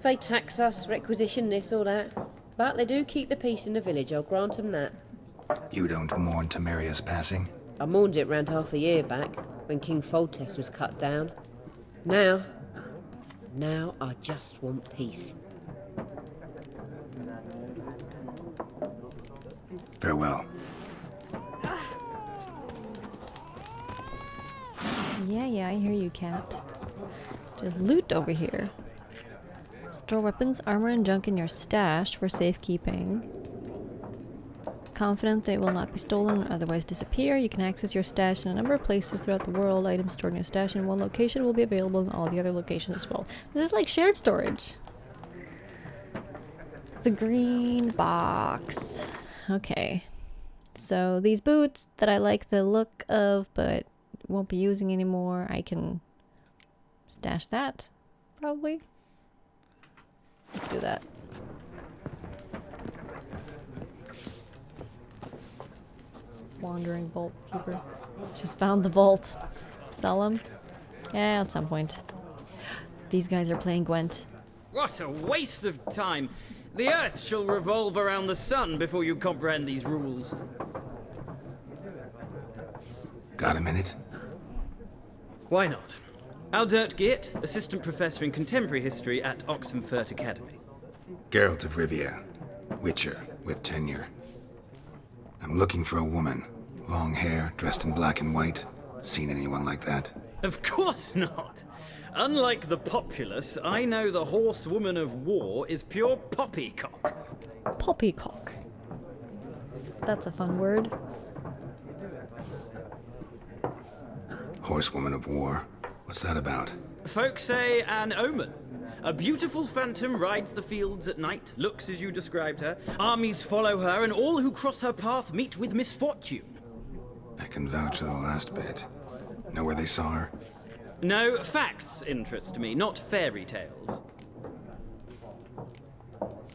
They tax us, requisition this or that. But they do keep the peace in the village, I'll grant them that. You don't mourn Temeria's passing? I mourned it round half a year back, when King Foltest was cut down. Now I just want peace. Farewell. Yeah, I hear you, cat. There's loot over here. Store weapons, armor, and junk in your stash for safekeeping. Confident they will not be stolen or otherwise disappear, you can access your stash in a number of places throughout the world. Items stored in your stash in one location will be available in all the other locations as well. This is like shared storage. The green box. Okay. So these boots that I like the look of but won't be using anymore, I can stash that, probably. Let's do that. Wandering vault keeper. Just found the vault. Sell them? Yeah, at some point. These guys are playing Gwent. What a waste of time! The Earth shall revolve around the sun before you comprehend these rules. Got a minute? Why not? Aldert Geert, Assistant Professor in Contemporary History at Oxenfurt Academy. Geralt of Rivia. Witcher, with tenure. I'm looking for a woman. Long hair, dressed in black and white. Seen anyone like that? Of course not! Unlike the populace, I know the horsewoman of war is pure poppycock. Poppycock. That's a fun word. Horsewoman of war. What's that about? Folks say an omen. A beautiful phantom rides the fields at night, looks as you described her. Armies follow her, and all who cross her path meet with misfortune. I can vouch for the last bit. Know where they saw her? No, facts interest me, not fairy tales.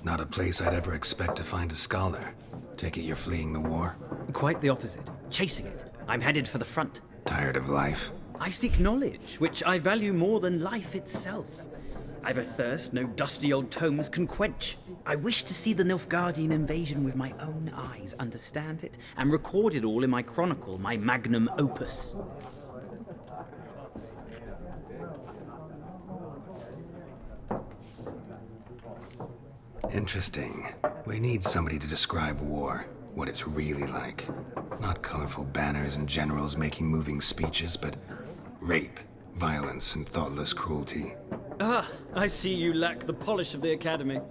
Not a place I'd ever expect to find a scholar. Take it you're fleeing the war? Quite the opposite. Chasing it. I'm headed for the front. Tired of life? I seek knowledge, which I value more than life itself. I've a thirst no dusty old tomes can quench. I wish to see the Nilfgaardian invasion with my own eyes, understand it, and record it all in my chronicle, my magnum opus. Interesting. We need somebody to describe war, what it's really like. Not colorful banners and generals making moving speeches, but rape, violence, and thoughtless cruelty. Ah, I see you lack the polish of the Academy.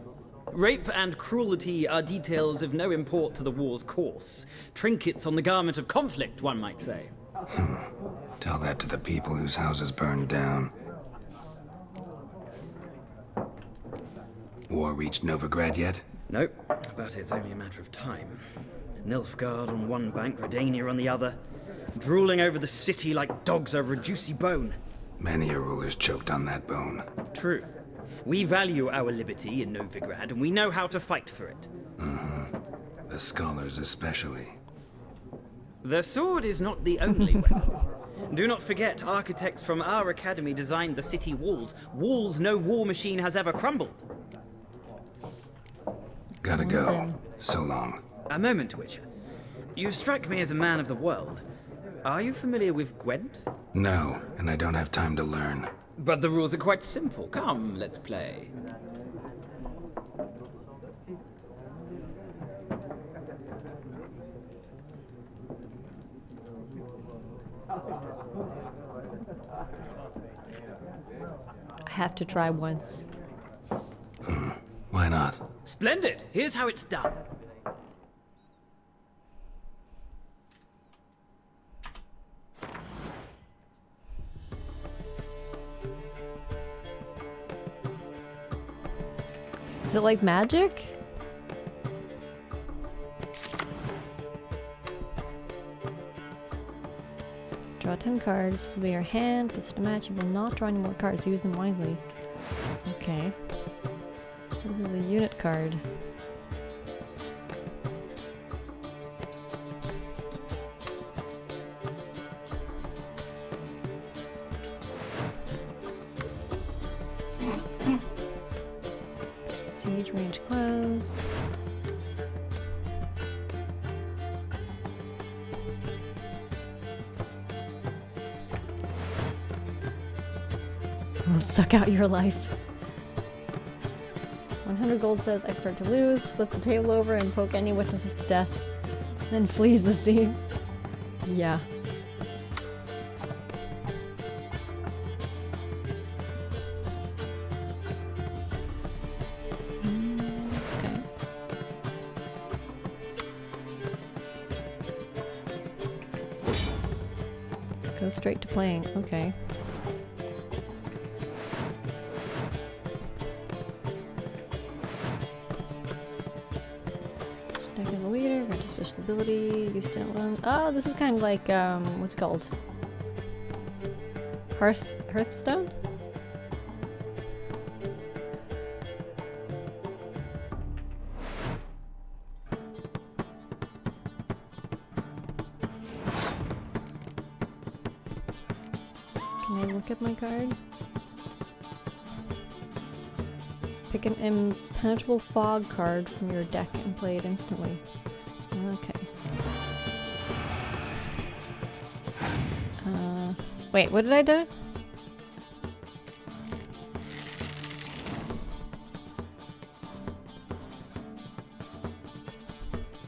Rape and cruelty are details of no import to the war's course. Trinkets on the garment of conflict, one might say. Tell that to the people whose houses burned down. War reached Novigrad yet? Nope, but it's only a matter of time. Nilfgaard on one bank, Redania on the other. Drooling over the city like dogs over a juicy bone. Many a ruler's choked on that bone. True. We value our liberty in Novigrad, and we know how to fight for it. The scholars especially. The sword is not the only weapon. Do not forget, architects from our academy designed the city walls. Walls no war machine has ever crumbled. Gotta go. So long. A moment, Witcher. You strike me as a man of the world. Are you familiar with Gwent? No, and I don't have time to learn. But the rules are quite simple. Come, let's play. I have to try once. Why not? Splendid! Here's how it's done. Is it like magic? Draw 10 cards. This will be your hand. Puts to match. You will not draw any more cards. Use them wisely. Okay. This is a unit card. Siege range close. I'll suck out your life. 100 gold says I start to lose, flip the table over and poke any witnesses to death, then flees the scene. Yeah. Okay. Go straight to playing. Okay. Deck as a leader, grant a special ability, be stand alone. Oh, this is kind of like, what's it called? Hearthstone? Can I look at my card? Pick an impenetrable fog card from your deck and play it instantly. Okay. Wait, what did I do?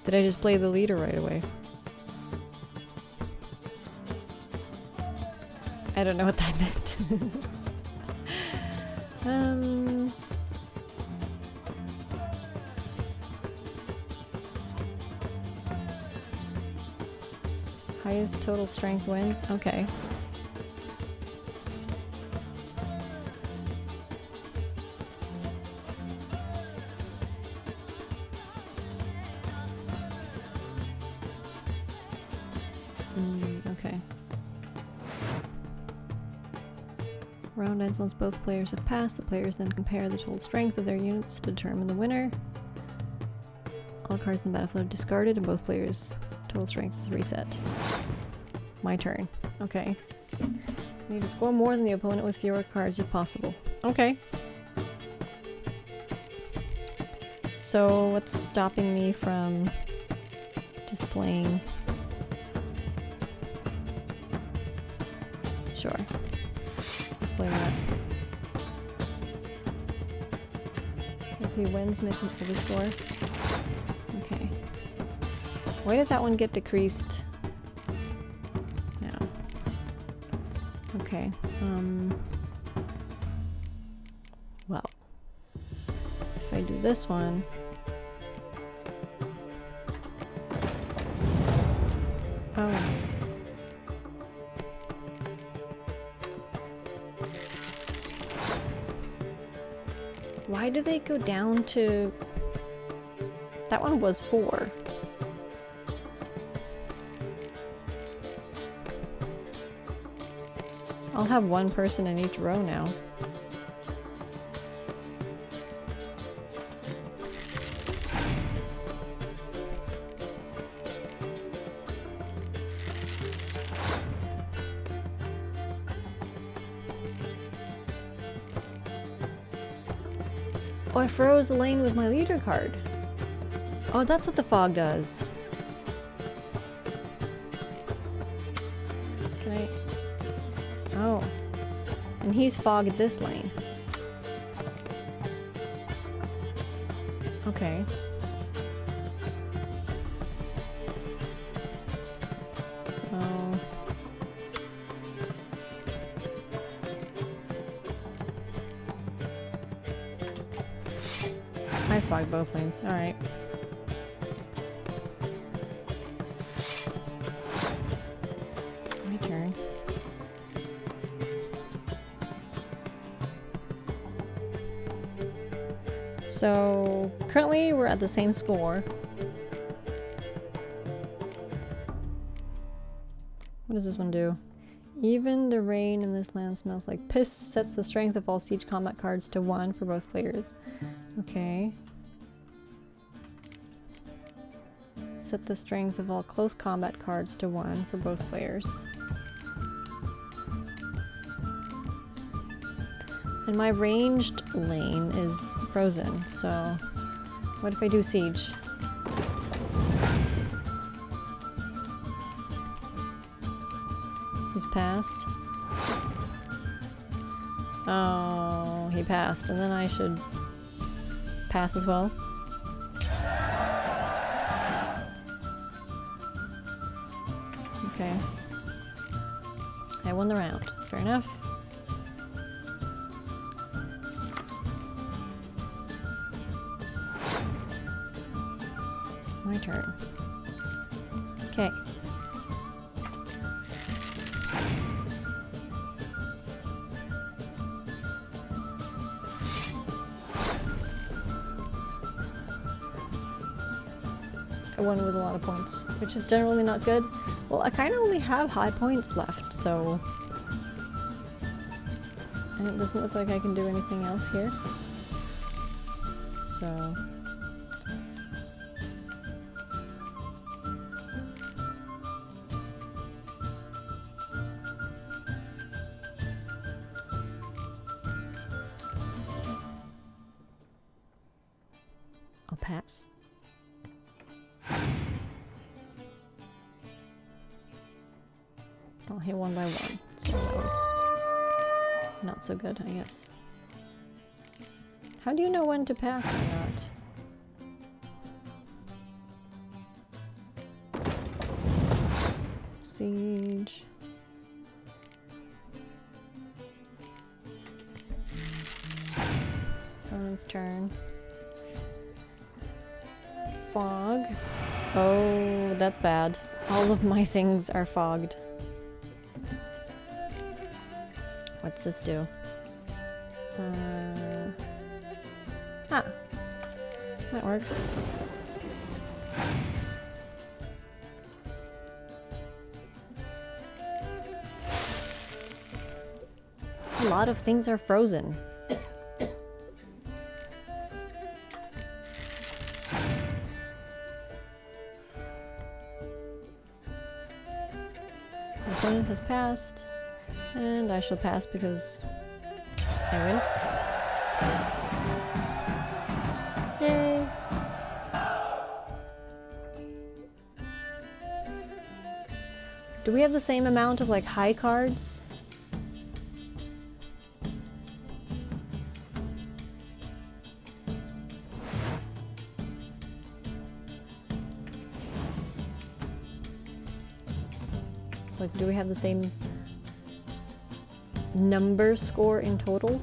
Did I just play the leader right away? I don't know what that meant. Highest total strength wins? Okay. Okay. Round ends once both players have passed. The players then compare the total strength of their units to determine the winner. All cards in the battlefield are discarded and both players' total strength is reset. My turn. Okay. You need to score more than the opponent with fewer cards if possible. Okay. So what's stopping me from just playing? Sure. Let's play that. If he wins, make him fully score. Okay. Why did that one get decreased? No. Okay. Well. If I do this one... Oh. Why do they go down to... That one was 4. I'll have one person in each row now. Oh, I froze the lane with my leader card. Oh, that's what the fog does. Can I... Oh. And he's fogged this lane. Okay. So... I fogged both lanes. Alright. My turn. So, currently we're at the same score. What does this one do? Even the rain in this land smells like piss. Sets the strength of all siege combat cards to 1 for both players. Okay. Set the strength of all close combat cards to 1 for both players. And my ranged lane is frozen, so what if I do siege? He's passed. Oh, he passed, and then I should pass as well. Okay. I won the round. Fair enough. My turn. Okay. I won with a lot of points, which is generally not good. Well, I kind of only have high points left, so... And it doesn't look like I can do anything else here. So... I'll pass. I'll hit 1 by 1, so that was not so good, I guess. How do you know when to pass or not? Siege. Opponent's turn. Fog. Oh, that's bad. All of my things are fogged. What's this do? That works. A lot of things are frozen. My opponent has passed. And I shall pass because I win. Yay! Do we have the same amount of like high cards? Like, do we have the same number score in total?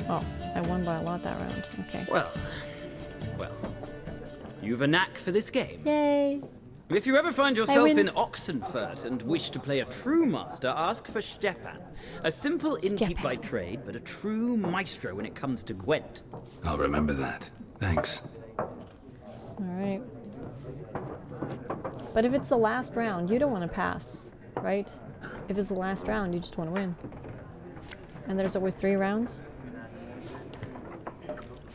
Oh, I won by a lot that round. Okay. Well, you've a knack for this game. Yay! If you ever find yourself in Oxenfurt and wish to play a true master, ask for Stepan. A simple innkeep by trade, but a true maestro when it comes to Gwent. I'll remember that. Thanks. Alright. But if it's the last round, you don't want to pass, right? If it's the last round, you just want to win. And there's always 3 rounds.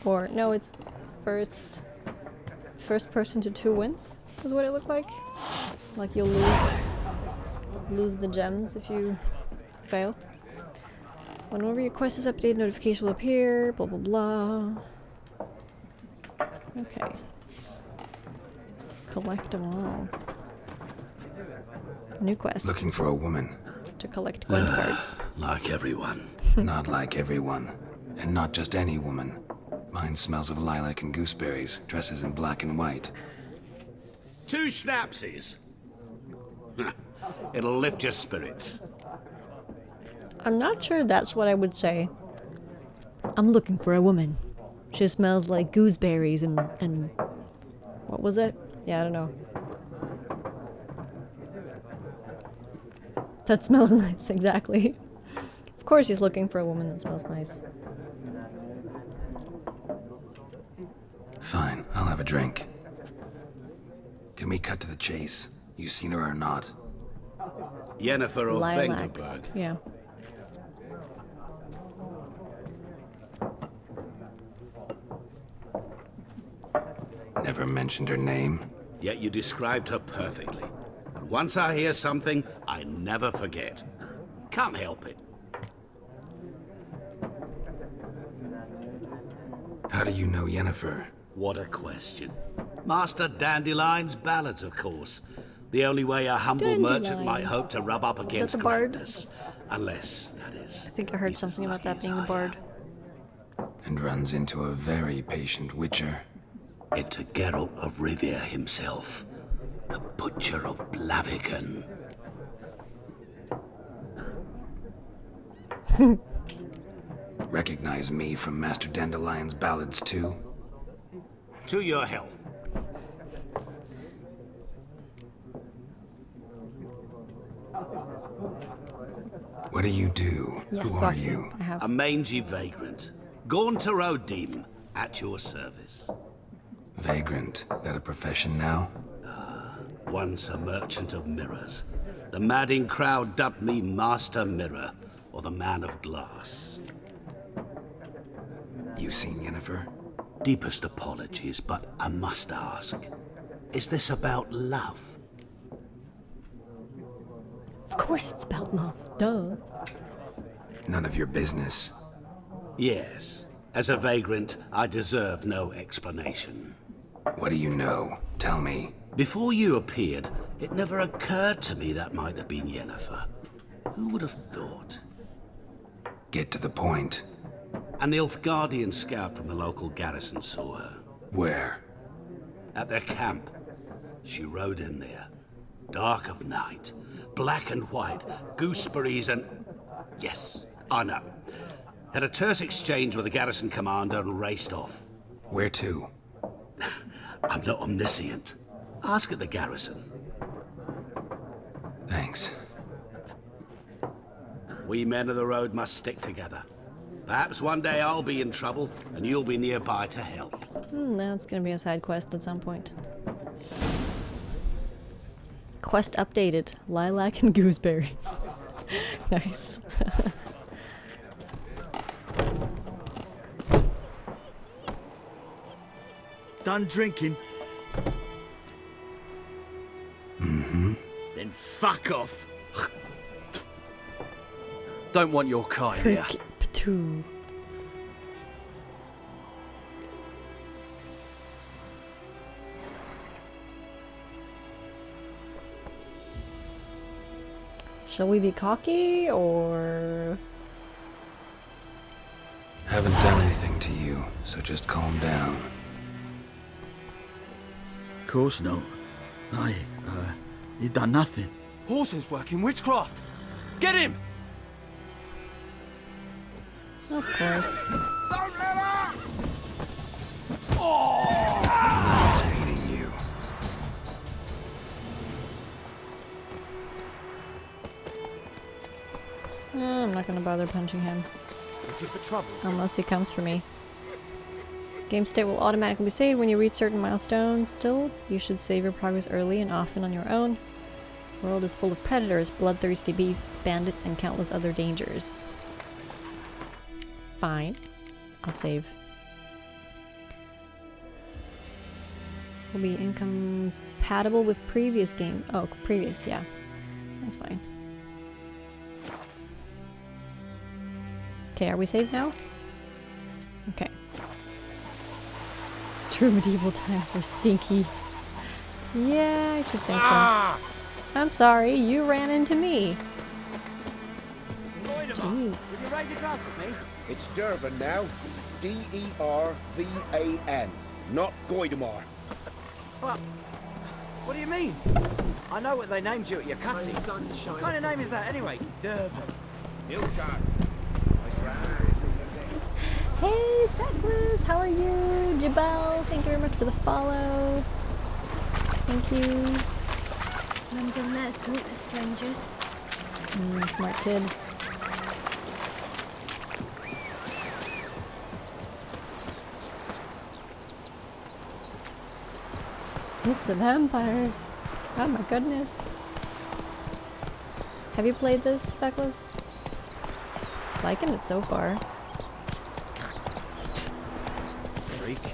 Or, no, it's first person to 2 wins, is what it looked like. Like you'll lose the gems if you fail. Whenever your quest is updated, notification will appear, blah blah blah. Okay. Collect them all. New quest. Looking for a woman. To collect Gwent cards. Like everyone. Not like everyone. And not just any woman. Mine smells of lilac and gooseberries, dresses in black and white. 2 schnapsies. It'll lift your spirits. I'm not sure that's what I would say. I'm looking for a woman. She smells like gooseberries and what was it? Yeah, I don't know. That smells nice, exactly. Of course he's looking for a woman that smells nice. Fine, I'll have a drink. Can we cut to the chase? You seen her or not? Yennefer of Lilacs. Vengerberg. Yeah. Never mentioned her name. Yet you described her perfectly. And once I hear something, I never forget. Can't help it. How do you know Yennefer? What a question. Master Dandelion's ballads, of course. The only way a humble merchant might hope to rub up against greatness. Unless, that is... I think I heard something about that being a bard. And runs into a very patient witcher. Into Geralt of Rivia himself. The Butcher of Blaviken. Recognize me from Master Dandelion's ballads too? To your health. What do you do? Yes, Who are Foxy, you? I have. A mangy vagrant. Gaunter O'Dim, at your service. Vagrant. That a profession now? Once a merchant of mirrors. The madding crowd dubbed me Master Mirror, or the Man of Glass. You seen Yennefer? Deepest apologies, but I must ask. Is this about love? Of course it's about love. Duh. None of your business. Yes. As a vagrant, I deserve no explanation. What do you know? Tell me. Before you appeared, it never occurred to me that might have been Yennefer. Who would have thought? Get to the point. A Nilfgaardian scout from the local garrison saw her. Where? At their camp. She rode in there. Dark of night. Black and white. Gooseberries and... Yes, I know. Had a terse exchange with the garrison commander and raced off. Where to? I'm not omniscient. Ask at the garrison. Thanks. We men of the road must stick together. Perhaps one day I'll be in trouble, and you'll be nearby to help. That's gonna be a side quest at some point. Quest updated. Lilac and gooseberries. Nice. Done drinking? Mm-hmm. Then fuck off. Don't want your kind here. Patu. Shall we be cocky or... Haven't done anything to you, so just calm down. Of course not. You done nothing. Horsen's working witchcraft. Get him! Of course. Don't let her! Nice meeting you. I'm not gonna bother punching him. Looking for trouble? Unless he comes for me. Game state will automatically be saved when you reach certain milestones. Still, you should save your progress early and often on your own. The world is full of predators, bloodthirsty beasts, bandits, and countless other dangers. Fine. I'll save. Will be incompatible with previous game. Oh, previous, yeah. That's fine. Okay, are we saved now? Okay. True medieval times were stinky. Yeah, I should think so. I'm sorry, you ran into me. Jeez. Will you raise a glass with me? It's Dervan now. D-E-R-V-A-N. Not Goidemar. What do you mean? I know what they named you at your cutting. What kind of name is that anyway? Dervan. Hey, Feckless, how are you? Jabal, thank you very much for the follow. Thank you. London let's talk to strangers. Smart kid. It's a vampire. Oh my goodness. Have you played this, Feckless? Liking it so far. Freak.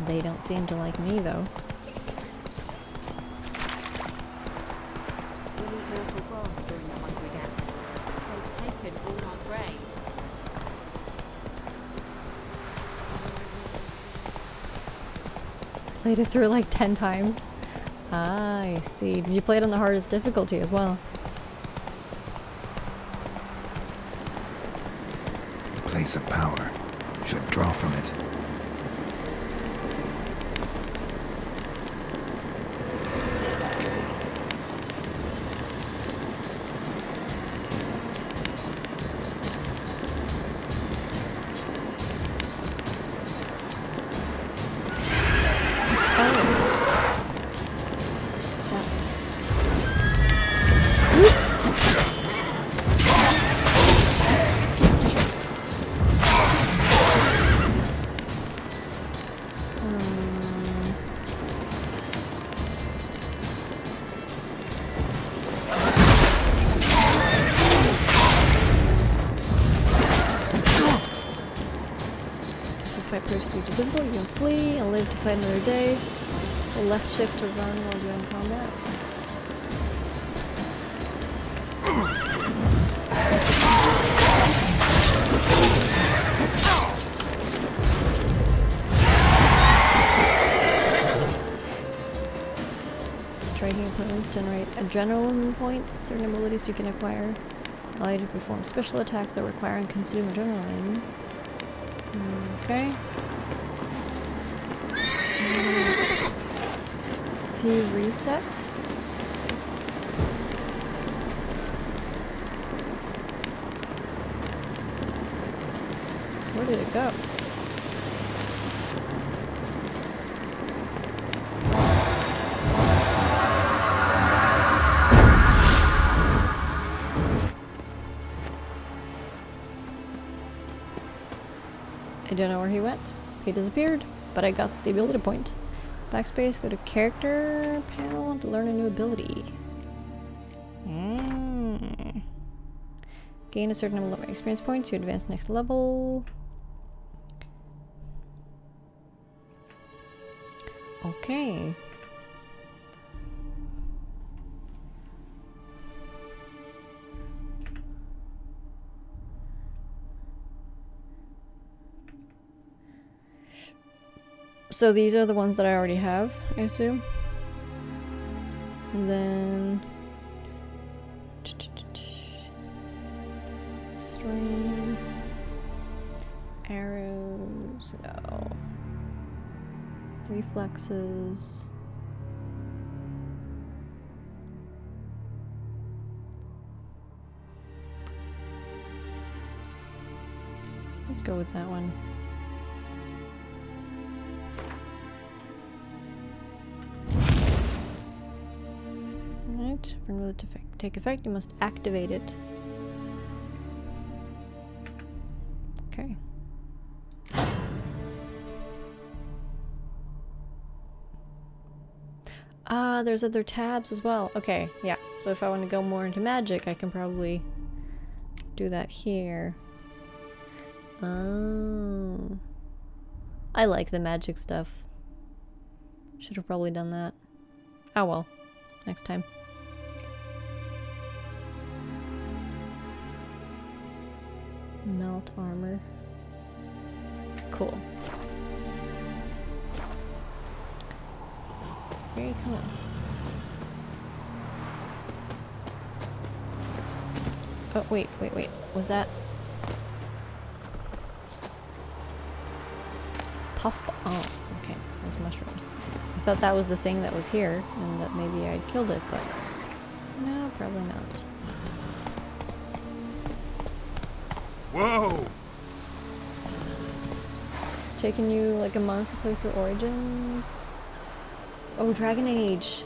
They don't seem to like me though. We'll eat mortal grass during the hungry gap. They've taken all our grain. Played it through like 10 times. Ah, I see. Did you play it on the hardest difficulty as well? The place of power should draw from it. Difficult, you can flee and live to fight another day. Or left shift to run while you're in combat. Striking opponents generate adrenaline points. Certain abilities you can acquire allow you to perform special attacks that require and consume adrenaline. Okay. T reset. Where did it go? I don't know where he went. He disappeared, but I got the ability point. Backspace, go to character panel to learn a new ability. Gain a certain number of experience points to advance next level. Okay. So these are the ones that I already have, I assume. And then strength, arrows, no. Reflexes. Let's go with that one. Alright, for another to take effect, you must activate it. Okay. Ah, there's other tabs as well. Okay, yeah. So if I want to go more into magic, I can probably do that here. Oh. I like the magic stuff. Should have probably done that. Oh well. Next time. Melt armor. Cool. Where are you coming? Oh, wait. Was that... Puff... Oh, okay. Those mushrooms. I thought that was the thing that was here, and that maybe I'd killed it, but... No, probably not. Whoa! It's taken you like a month to play through Origins? Oh, Dragon Age.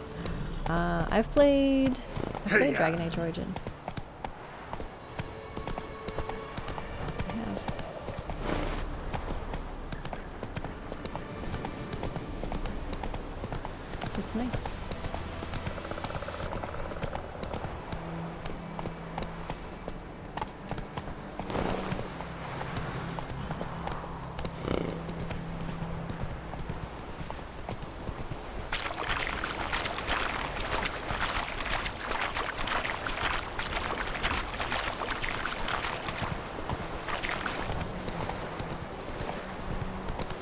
I've played Dragon Age Origins. I have. It's nice.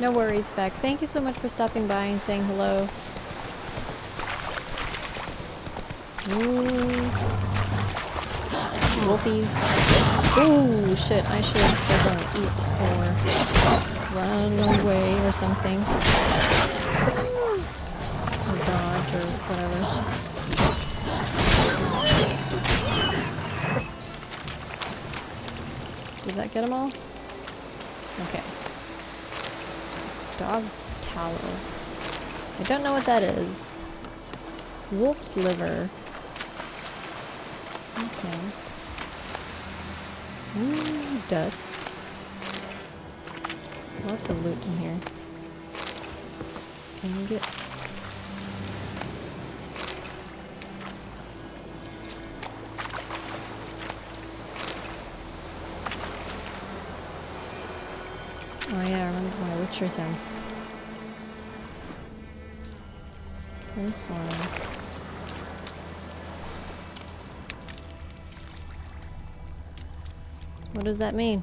No worries, Beck. Thank you so much for stopping by and saying hello. Ooh. Wolfies. Ooh, shit. I should go eat or run away or something. Or dodge or whatever. Did that get them all? Okay. Dog tallow. I don't know what that is. Wolf's liver. Okay. Ooh, dust. Lots of loot in here. Ingots. Oh yeah, I remember my Witcher sense. This one. What does that mean?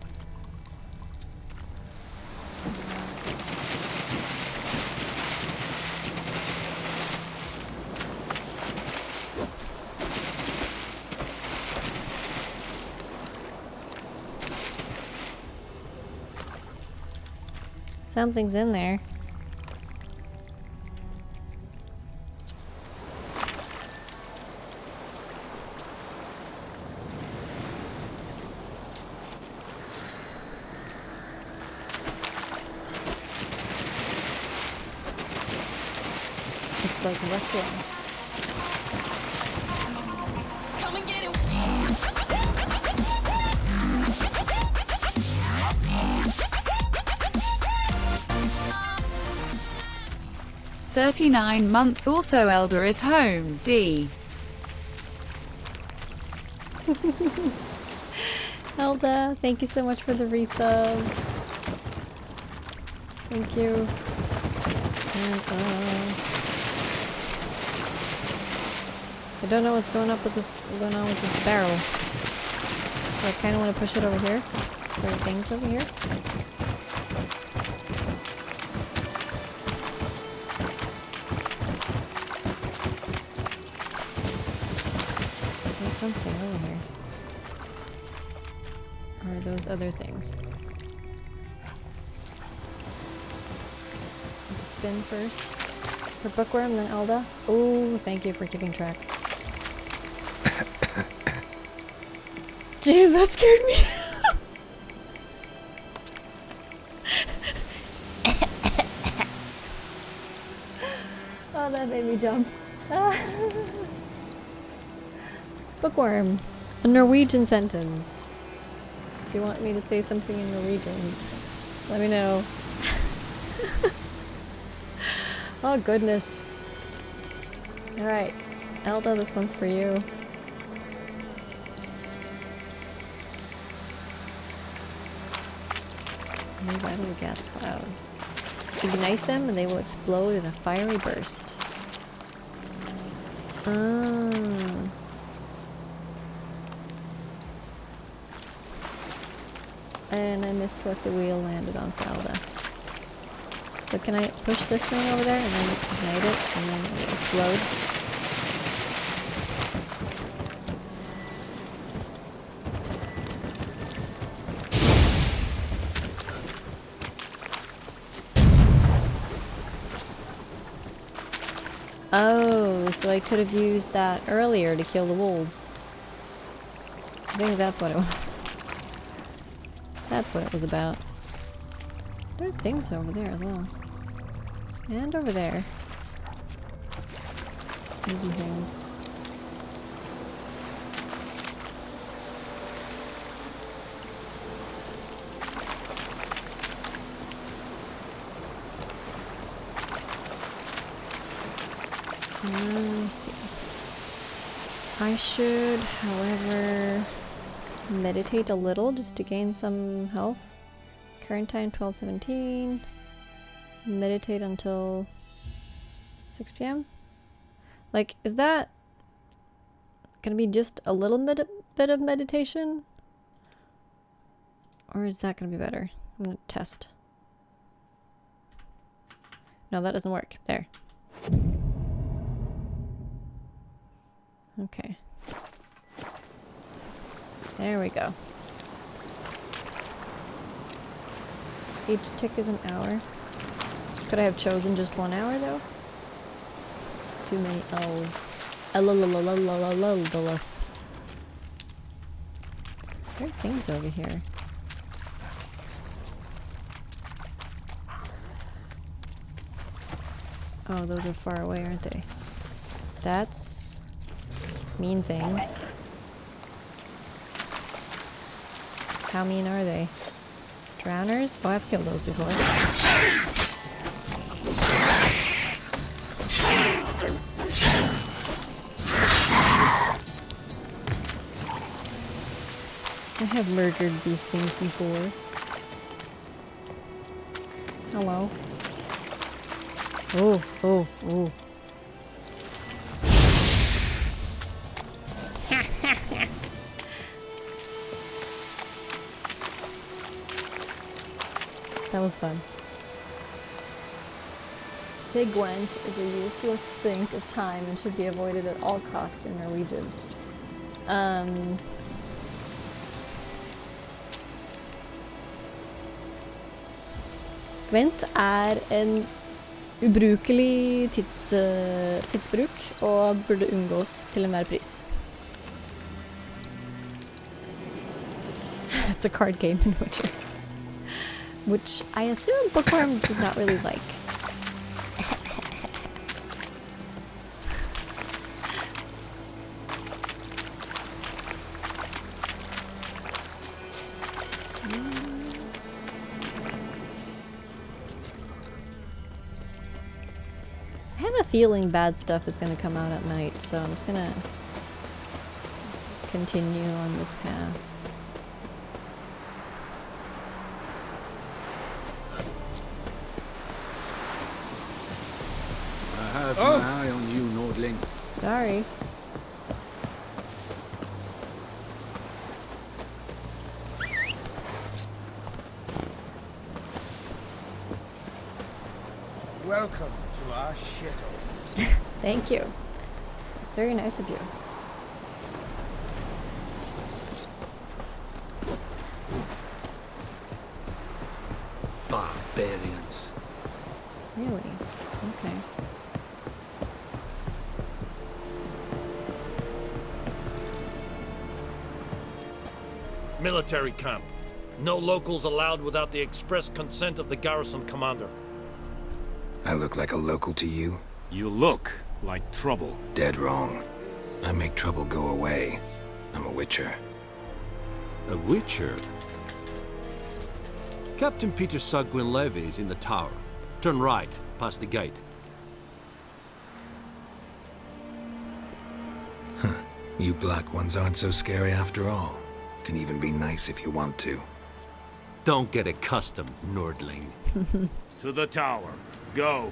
Something's in there. It's like wrestling. Come and get it. 39-month also elder is home, D. Elda, thank you so much for the resub. Thank you. And, I don't know what's going on with this barrel. So I kind of want to push it over here. There are things over here. There's something over here. Or are those other things? Spin first. For Bookworm, then Elda. Oh, thank you for keeping track. Jeez, that scared me. Oh, that made me jump. Bookworm. A Norwegian sentence. If you want me to say something in Norwegian, let me know. Oh goodness. Alright, Elda, this one's for you. Move out of the gas cloud. Ignite them and they will explode in a fiery burst. And I missed what the wheel landed on Falda. So can I push this thing over there and then ignite it and then it will explode? Oh, so I could have used that earlier to kill the wolves. I think that's what it was. That's what it was about. There are things over there as well. And over there. Sneaky things. Let's see. I should, however, meditate a little just to gain some health. Current time 12:17. Meditate until 6 p.m. Like, is that gonna be just a little bit of meditation? Or is that gonna be better? I'm gonna test. No, that doesn't work. There. Okay. There we go. Each tick is an hour. Could I have chosen just 1 hour though? Too many L's. There are things over here. Oh, those are far away, aren't they? That's mean things. How mean are they? Drowners? Oh, I've killed those before. I have murdered these things before. Hello. Oh, oh, oh. That was fun. Sigwent is a useless sink of time and should be avoided at all costs in Norwegian. Gwent en ubrukelig tidsbruk og burde unngås til enhver pris. It's a card game in Witcher. Which I assume Bookworm does not really like. I have a feeling bad stuff is going to come out at night, so I'm just going to continue on this path. I have my eye on you, Nordling. Sorry. Welcome to our shithole. Thank you. It's very nice of you. Barbarians. Really? Okay. Military camp. No locals allowed without the express consent of the garrison commander. I look like a local to you? You look like trouble. Dead wrong. I make trouble go away. I'm a witcher. A witcher? Captain Peter Sugwin Levy is in the tower. Turn right, past the gate. You black ones aren't so scary after all. Can even be nice if you want to. Don't get accustomed, Nordling. To the tower. Go.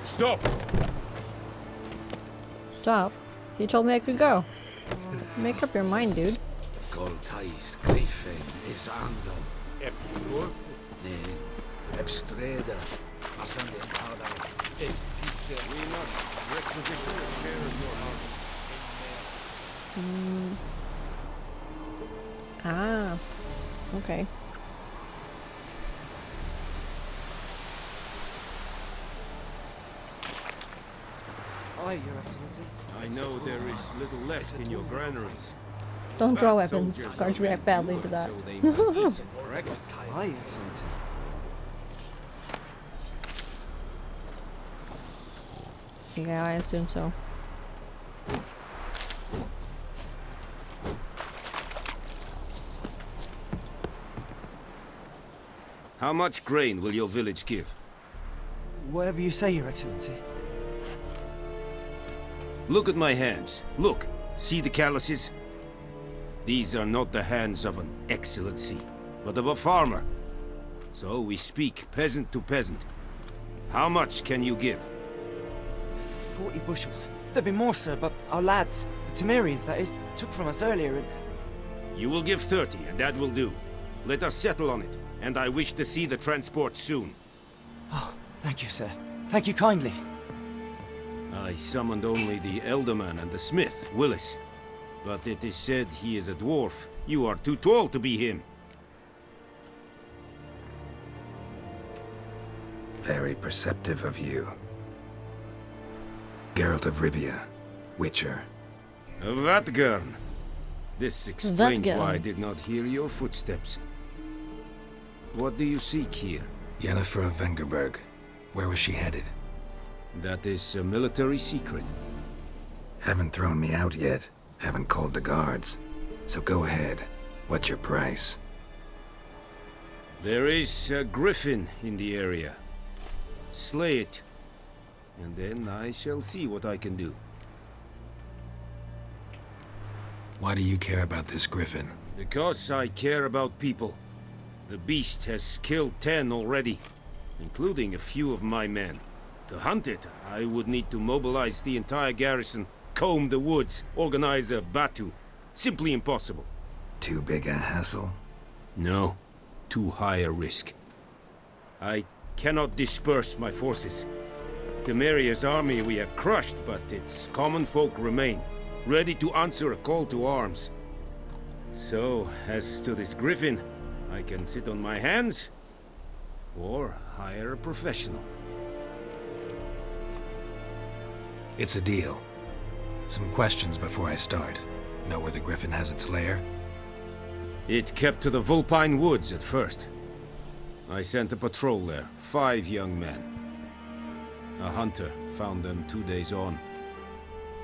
Stop! Stop? You told me I could go. Make up your mind, dude. Goltais Griffin is andan. Epur, ne Ebstreda, Asande Ada. We must requisition a share of your harvest. Ah. Okay. Aye, Your Excellency. I know there is little left in your granaries. Don't draw Fat weapons. soldiers Guards are react badly to poor, that. so they must eat, correct? Aye, Your Excellency. Yeah, I assume so. How much grain will your village give? Whatever you say, Your Excellency. Look at my hands. Look. See the calluses? These are not the hands of an excellency, but of a farmer. So we speak peasant to peasant. How much can you give? 40 bushels. There'd be more, sir, but our lads, the Temerians, that is, took from us earlier and... You will give 30, and that will do. Let us settle on it, and I wish to see the transport soon. Oh, thank you, sir. Thank you kindly. I summoned only the Elderman and the smith, Willis. But it is said he is a dwarf. You are too tall to be him. Very perceptive of you. Geralt of Rivia, Witcher. Vatgern. This explains Vatgern. why I did not hear your footsteps. What do you seek here? Yennefer of Vengerberg. Where was she headed? That is a military secret. Haven't thrown me out yet. Haven't called the guards. So go ahead. What's your price? There is a griffin in the area. Slay it, and then I shall see what I can do. Why do you care about this griffin? Because I care about people. The beast has killed 10 already, including a few of my men. To hunt it, I would need to mobilize the entire garrison, comb the woods, organize a batu. Simply impossible. Too big a hassle? No, too high a risk. I cannot disperse my forces. Temeria's army we have crushed, but its common folk remain, ready to answer a call to arms. So, as to this griffin, I can sit on my hands, or hire a professional. It's a deal. Some questions before I start. Know where the griffin has its lair? It kept to the Vulpine Woods at first. I sent a patrol there, 5 young men. A hunter found them 2 days on.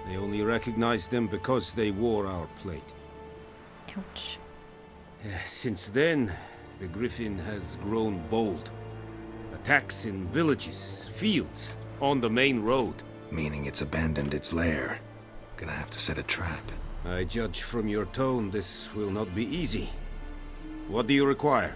They only recognized them because they wore our plate. Ouch. Since then, the griffin has grown bold. Attacks in villages, fields, on the main road. Meaning it's abandoned its lair. Gonna have to set a trap. I judge from your tone this will not be easy. What do you require?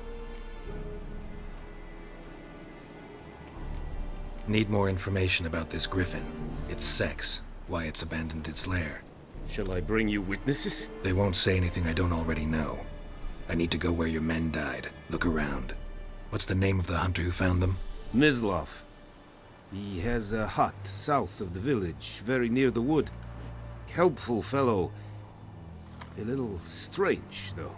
Need more information about this griffin. Its sex, why it's abandoned its lair. Shall I bring you witnesses? They won't say anything I don't already know. I need to go where your men died. Look around. What's the name of the hunter who found them? Mislav. He has a hut south of the village, very near the wood. Helpful fellow. A little strange, though.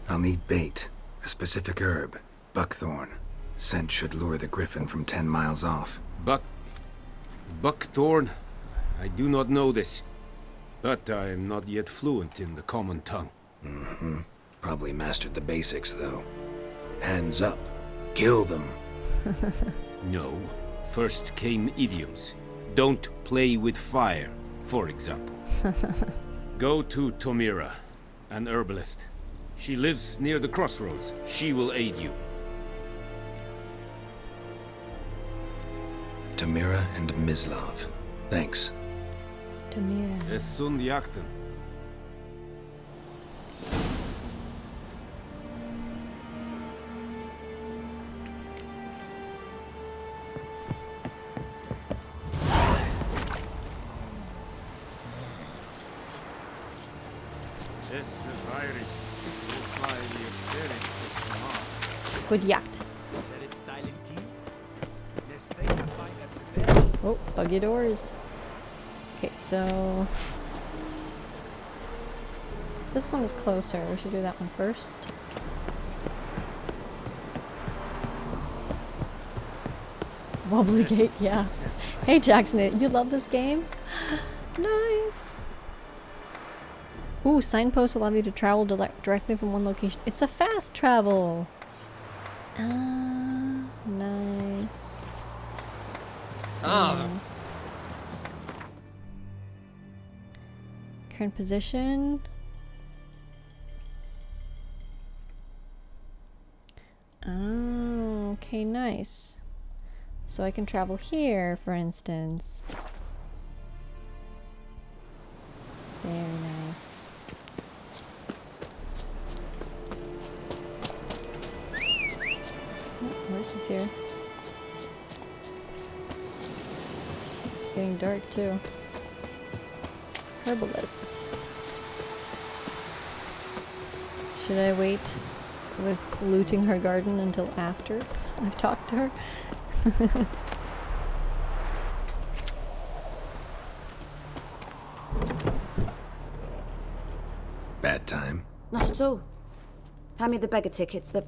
I'll need bait. A specific herb. Buckthorn. Scent should lure the griffin from 10 miles off. Buckthorn? I do not know this. But I am not yet fluent in the common tongue. Mm-hmm. Probably mastered the basics, though. Hands up. Kill them. No. First came idioms. Don't play with fire. for example. Go to Tomira, an herbalist. She lives near the crossroads. She will aid you. Tomira and Mislav. Thanks. Tomira. Es sunt jakten. Good Jagd. Oh, buggy doors. Okay, so this one is closer. We should do that one first. Wobbly gate, yeah. Hey Jackson, you love this game? Nice. Ooh, signposts allow you to travel directly from one location. It's a fast travel. Ah, nice. Ah. Nice. Current position. Oh, okay, nice. So I can travel here, for instance. Very nice. Oh, horse is here. It's getting dark too. Herbalist. Should I wait with looting her garden until after I've talked to her? Bad time. Not at all. Hand me the beggar tickets. The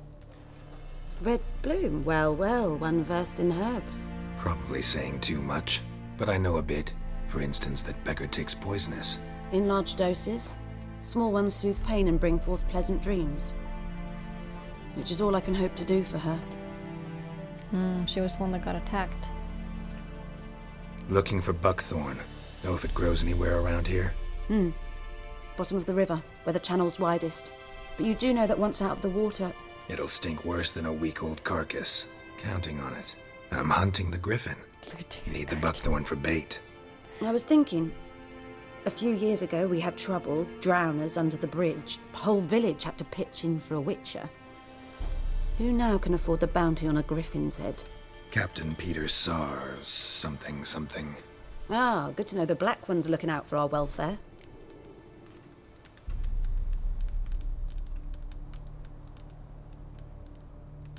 red bloom. Well, well, one versed in herbs. Probably saying too much, but I know a bit. For instance, that beggar tick's poisonous. In large doses. Small ones soothe pain and bring forth pleasant dreams. Which is all I can hope to do for her. She was the one that got attacked. Looking for buckthorn. Know if it grows anywhere around here? Bottom of the river, where the channel's widest. But you do know that once out of the water... It'll stink worse than a week-old carcass. Counting on it. I'm hunting the griffin. Need the buckthorn for bait. I was thinking... A few years ago we had trouble, drowners under the bridge. Whole village had to pitch in for a witcher. Who now can afford the bounty on a griffin's head? Captain Peter Sars, something. Ah, good to know the Black One's looking out for our welfare.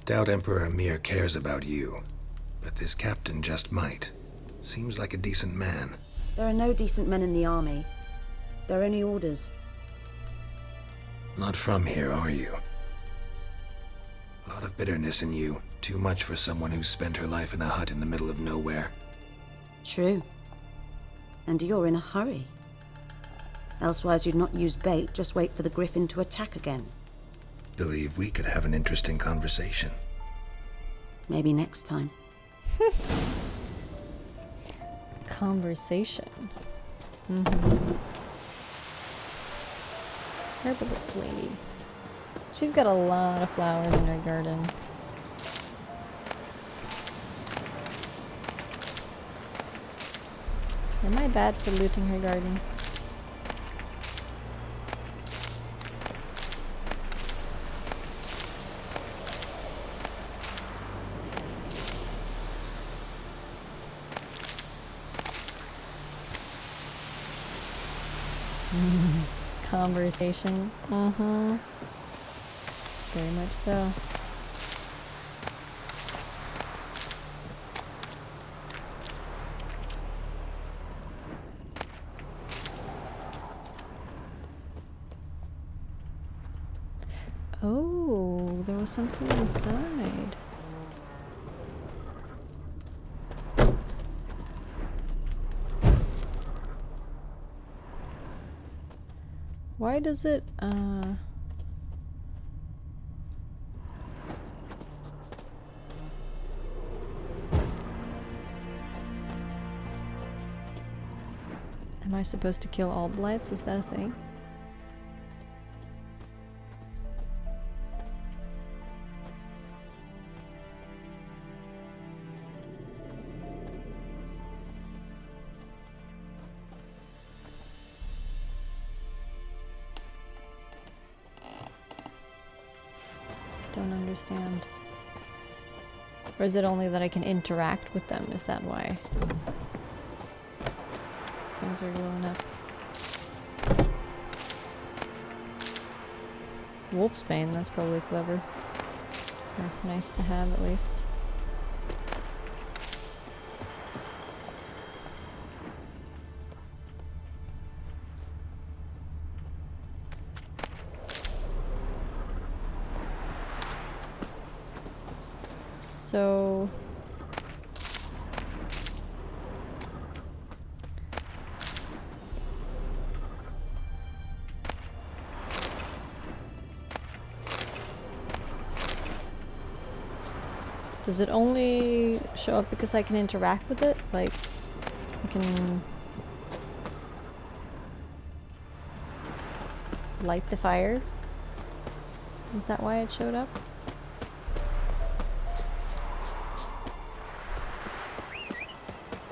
Doubt Emperor Emir cares about you, but this captain just might. Seems like a decent man. There are no decent men in the army. They're only orders. Not from here, are you? A lot of bitterness in you. Too much for someone who's spent her life in a hut in the middle of nowhere. True. And you're in a hurry. Elsewise you'd not use bait, just wait for the griffin to attack again. Believe we could have an interesting conversation. Maybe next time. Conversation. Herbalist lady. She's got a lot of flowers in her garden. Am I bad for looting her garden? Conversation. Very much so. Oh, there was something inside. Why does it, Am I supposed to kill all the lights? Is that a thing? Don't understand. Or is it only that I can interact with them? Is that why things are glowing up? Wolfsbane, that's probably clever. Or nice to have at least. So does it only show up because I can interact with it? Like, I can light the fire? Is that why it showed up?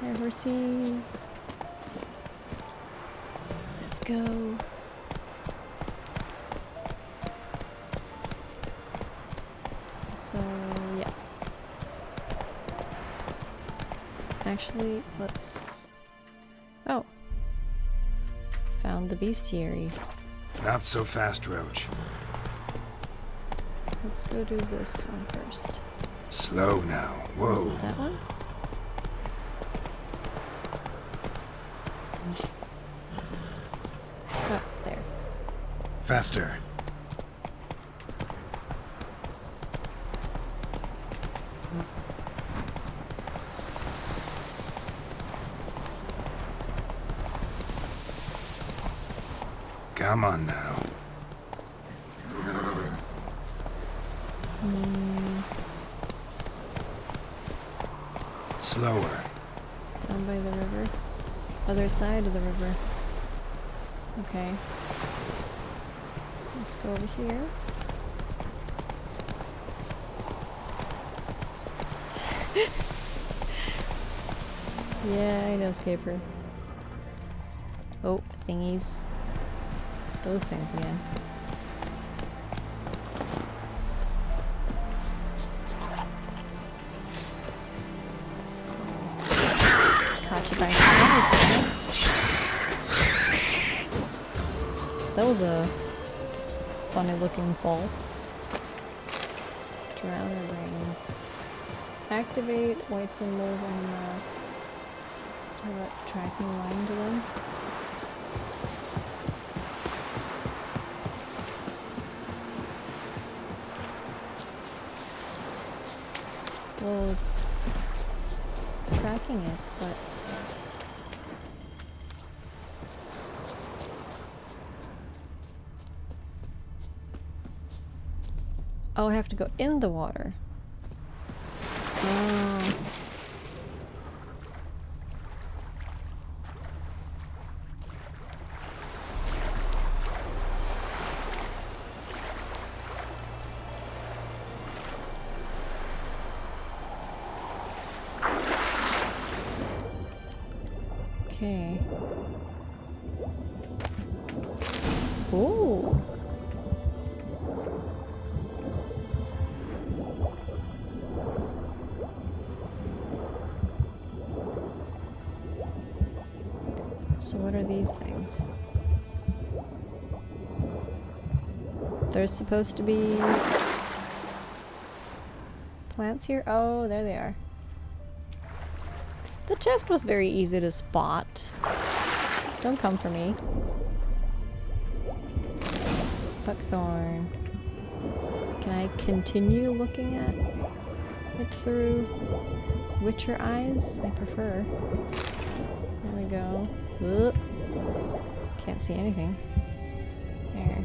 Here, horsey. Let's go. So, yeah. Actually, let's... Oh. Found the bestiary. Not so fast, Roach. Let's go do this one first. Slow now. Whoa. Is it that one? Oh, there. Faster. Come on now. Slower. Down by the river. Other side of the river. Okay. Let's go over here. Yeah, I know Scaper. Oh, thingies. Those things again. Caught you by surprise, didn't it? That was a funny looking fall. Drowner brains. Activate white symbols on the map. Have a tracking line to them. Well, it's tracking it, but oh, I have to go in the water. Oh. Okay. Ooh. So what are these things? There's supposed to be plants here? Oh, there they are. The chest was very easy to spot. Don't come for me. Buckthorn. Can I continue looking at it through Witcher eyes? I prefer. There we go. Ugh. Can't see anything. There.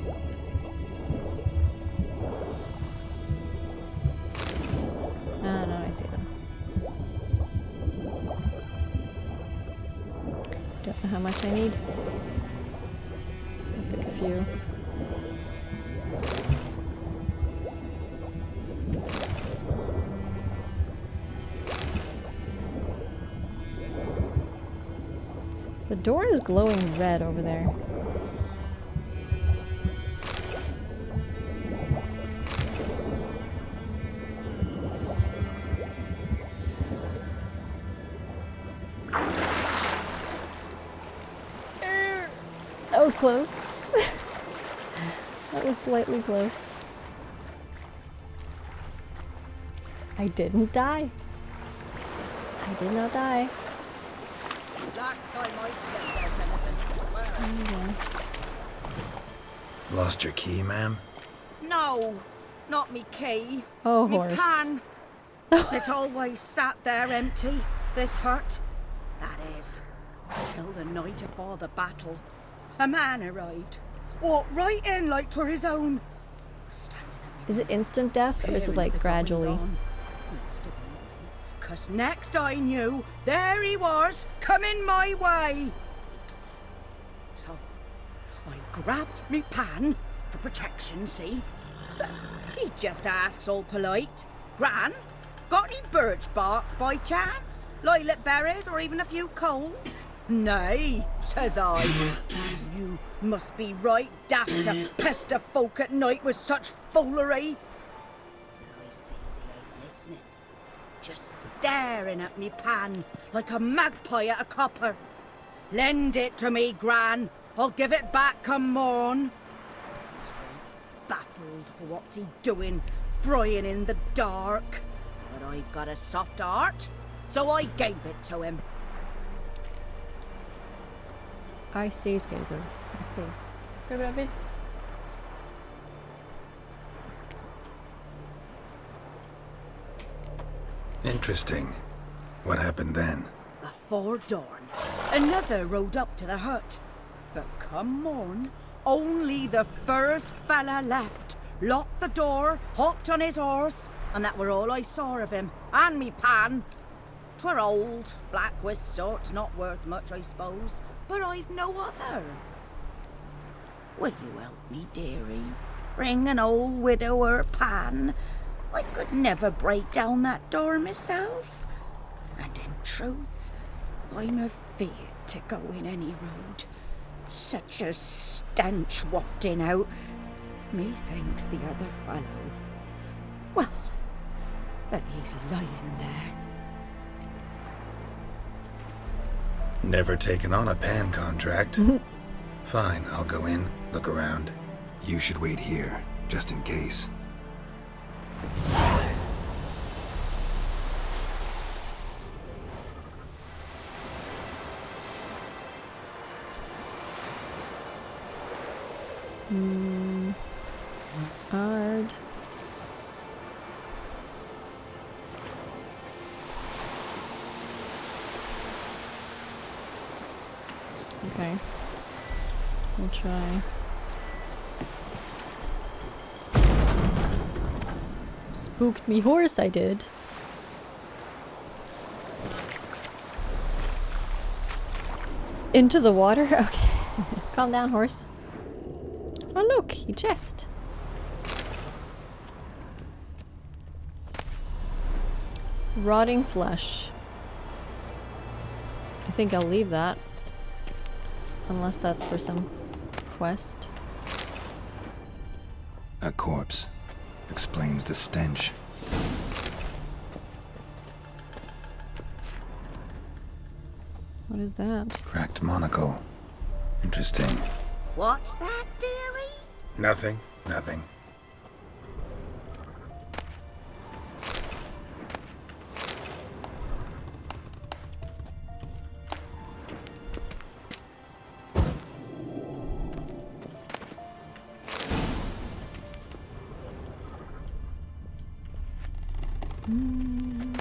Ah, no, I see them. Don't know how much I need. I'll pick a few. The door is glowing red over there. That was close. That was slightly close. I didn't die. I did not die. Last time I left out anything, Lost your key, ma'am? No, not me key. Oh, me horse. pan. It's always sat there empty, this hut. That is, till the night afore the battle. A man arrived, walked right in like 'twere his own. Is it instant death or is it like gradually? 'Cause next I knew, there he was, coming my way. So, I grabbed me pan for protection, see? But he just asks all polite, Gran, got any birch bark by chance? Lilac berries or even a few coals? Nay, says I. You must be right daft to pester folk at night with such foolery. But I sees he ain't listening. Just staring at me pan like a magpie at a copper. Lend it to me, Gran. I'll give it back come morn. He's right baffled for what's he doing, frying in the dark. But I've got a soft heart, so I gave it to him. I see, Skater. I see. Grab it up, please. Interesting. What happened then? Before dawn, another rode up to the hut. But come morn, only the first fella left. Locked the door, hopped on his horse, and that were all I saw of him. And me pan. 'Twere old, black with sort, not worth much, I suppose. But I've no other. Will you help me, dearie? Bring an old widower pan. I could never break down that door myself. And in truth, I'm afeard to go in any road. Such a stench wafting out. Methinks the other fellow, well, that he's lying there. Never taken on a pan contract. Fine, I'll go in, look around. You should wait here, just in case. Hard. Okay. We'll try. Spooked me horse, I did. Into the water? Okay. Calm down, horse. Oh look, he chest. Rotting flesh. I think I'll leave that. Unless that's for some quest. A corpse. Explains the stench. What is that? Cracked monocle. Interesting. What's that, dearie? Nothing. Nothing.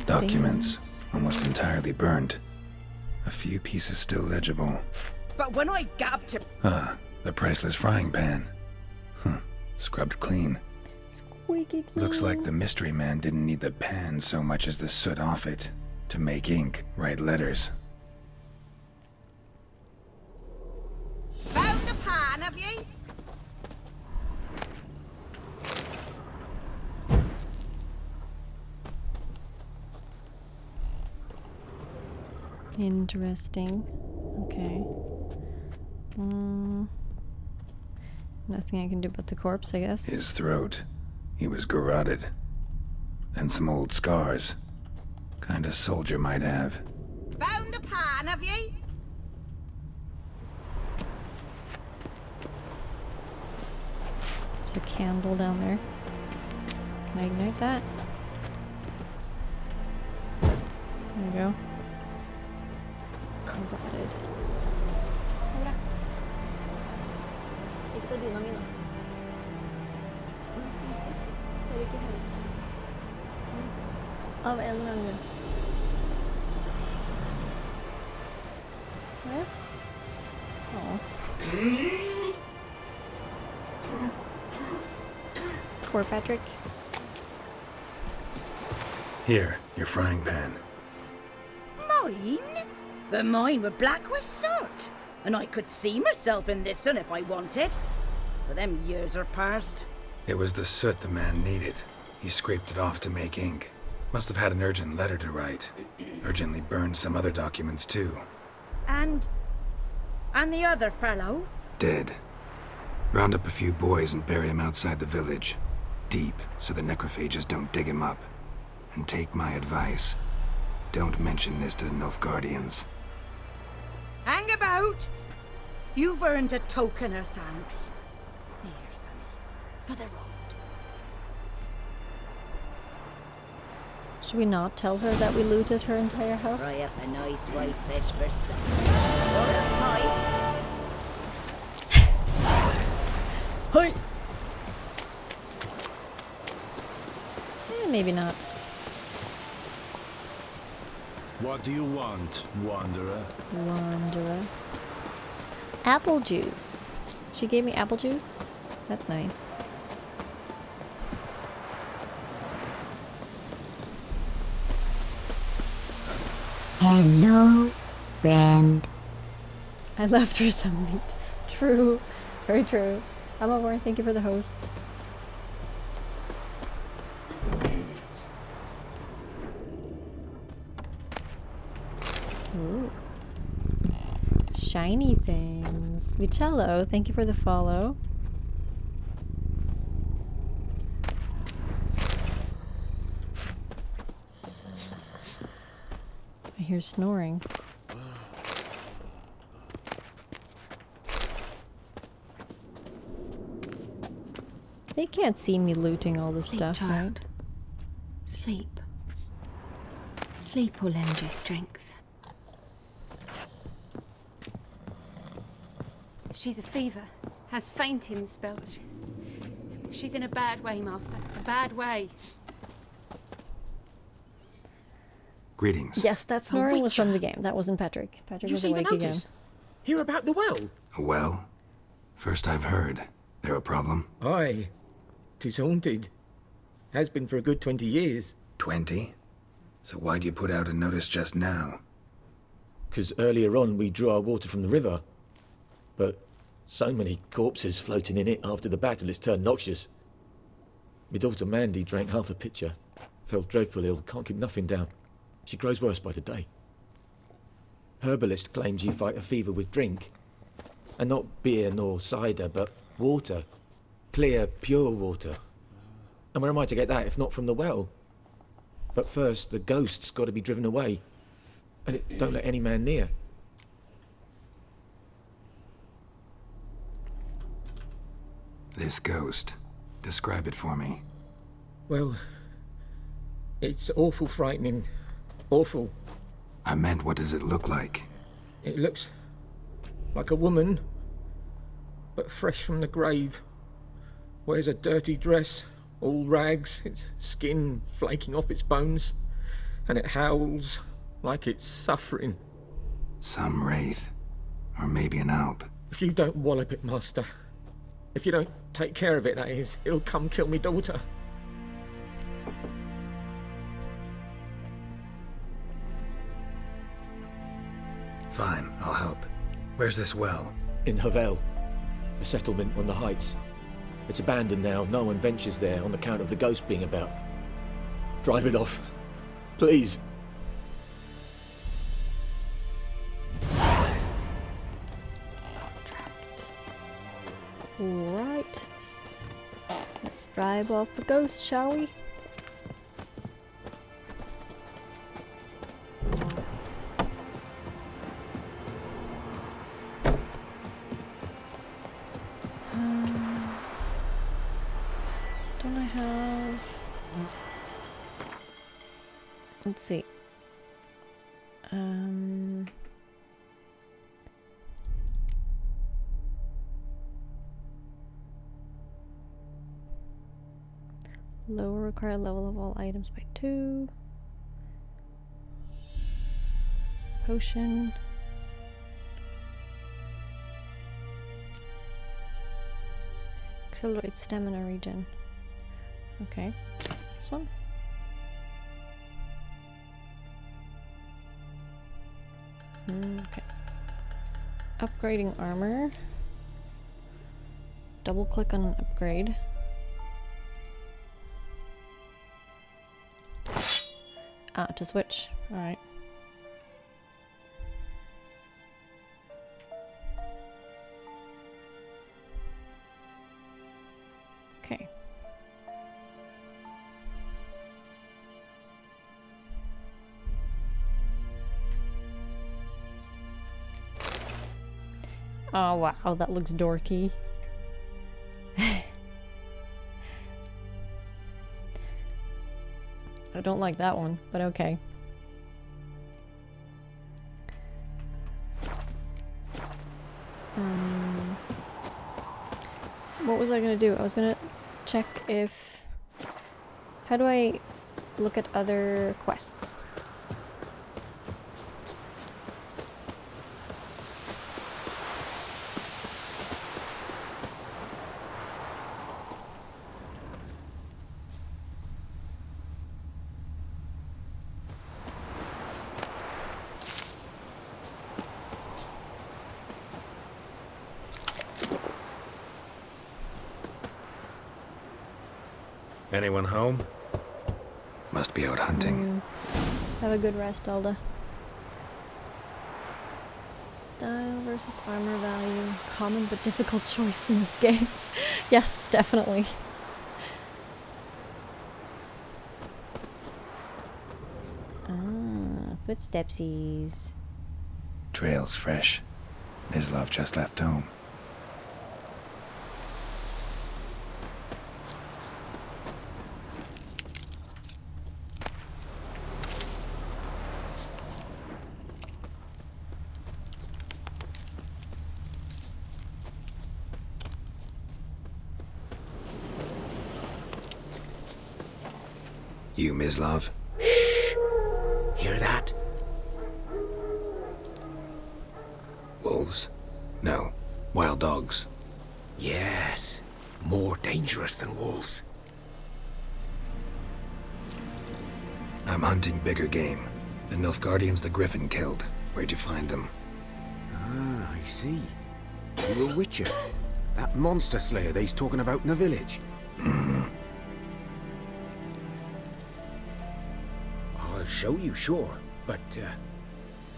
Documents, almost entirely burnt. A few pieces still legible. But when I got up to... Ah, the priceless frying pan. Scrubbed clean. Squeaky clean. Looks like the mystery man didn't need the pan so much as the soot off it. To make ink, write letters. have ye? Interesting. Okay. Nothing I can do about the corpse, I guess. His throat. He was garroted. And some old scars. Kind of soldier might have. Found the pan, have ye? There's a candle down there. Can I ignite that? There we go. Garroted. Av en eller annen. Where? Oh. Poor Patrick. Here, your frying pan. Mine? But mine were black with soot, and I could see myself in this one if I wanted. But them years are past. It was the soot the man needed. He scraped it off to make ink. Must have had an urgent letter to write. Urgently burned some other documents too. And the other fellow? Dead. Round up a few boys and bury him outside the village. Deep, so the necrophages don't dig him up. And take my advice. Don't mention this to the Nilfgaardians. Hang about! You've earned a token of thanks. Here, sonny, for the road. Should we not tell her that we looted her entire house? Fry up a nice white fish for supper. Or a pie. Hi. Maybe not. What do you want, Wanderer? Wanderer. Apple juice. She gave me apple juice? That's nice. Hello, friend. I left her some meat. True. Very true. I'm over. Thank you for the host. Ooh. Shiny things. Vicello, thank you for the follow. I hear snoring. They can't see me looting all this Sleep, stuff, child. right? Sleep. Sleep will lend you strength. She's a fever. Has fainting spells. She's in a bad way, Master. A bad way. Greetings. Yes, that snoring was from the game. That wasn't Patrick. Patrick was awake again. Hear about the well? A well? First I've heard. There a problem? Aye. 'Tis haunted. Has been for a good 20 years. 20? So why'd you put out a notice just now? 'Cause earlier on we drew our water from the river. But so many corpses floating in it after the battle it's turned noxious. My daughter Mandy drank half a pitcher. Fell dreadful ill, can't keep nothing down. She grows worse by the day. Herbalist claims you fight a fever with drink. And not beer nor cider, but water. Clear, pure water. And where am I to get that if not from the well? But first, the ghost's got to be driven away. And it don't let any man near. This ghost. Describe it for me. Well, it's awful frightening. Awful. I meant, what does it look like? It looks like a woman, but fresh from the grave. Wears a dirty dress, all rags, its skin flaking off its bones, and it howls like it's suffering. Some wraith. Or maybe an alp. If you don't wallop it, Master, if you don't take care of it, that is, it'll come kill me daughter. Fine, I'll help. Where's this well? In Havel. A settlement on the heights. It's abandoned now. No one ventures there on account of the ghost being about. Drive it off. Please. Alright. Let's drive off the ghost, shall we? Don't I have... Let's see. Lower required level of all items by 2. Potion. Accelerate stamina regen. Okay. This one. Okay. Upgrading armor. Double click on an upgrade. Ah, to switch. Alright. Okay. Oh wow, that looks dorky. I don't like that one, but okay. What was I gonna do? I was gonna check if... How do I look at other quests? Anyone home? Must be out hunting. Have a good rest, Elda. Style versus armor value. Common but difficult choice in this game. Yes, definitely. Ah, footstepsies. Trail's fresh. Mislav just left home. You, Mislav? Shh! Hear that? Wolves? No. Wild dogs. Yes. More dangerous than wolves. I'm hunting bigger game. The Nilfgaardians the Griffin killed. Where'd you find them? Ah, I see. You're a witcher. That monster slayer they's talking about in the village. Mm-hmm. I'll show you, sure. But,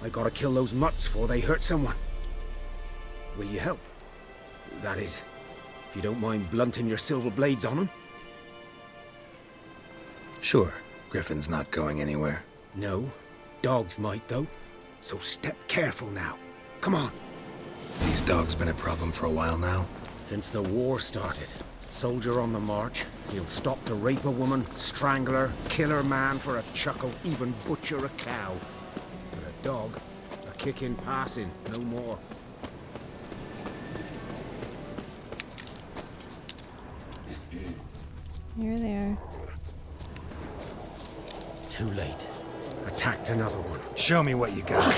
I gotta kill those mutts before they hurt someone. Will you help? That is, if you don't mind blunting your silver blades on them. Sure. Griffin's not going anywhere. No. Dogs might, though. So step careful now. Come on. These dogs been a problem for a while now? Since the war started. Soldier on the march. He'll stop to rape a woman, strangle her, kill her man for a chuckle, even butcher a cow. But a dog, a kick in passing, no more. Here they are. Too late. Attacked another one. Show me what you got.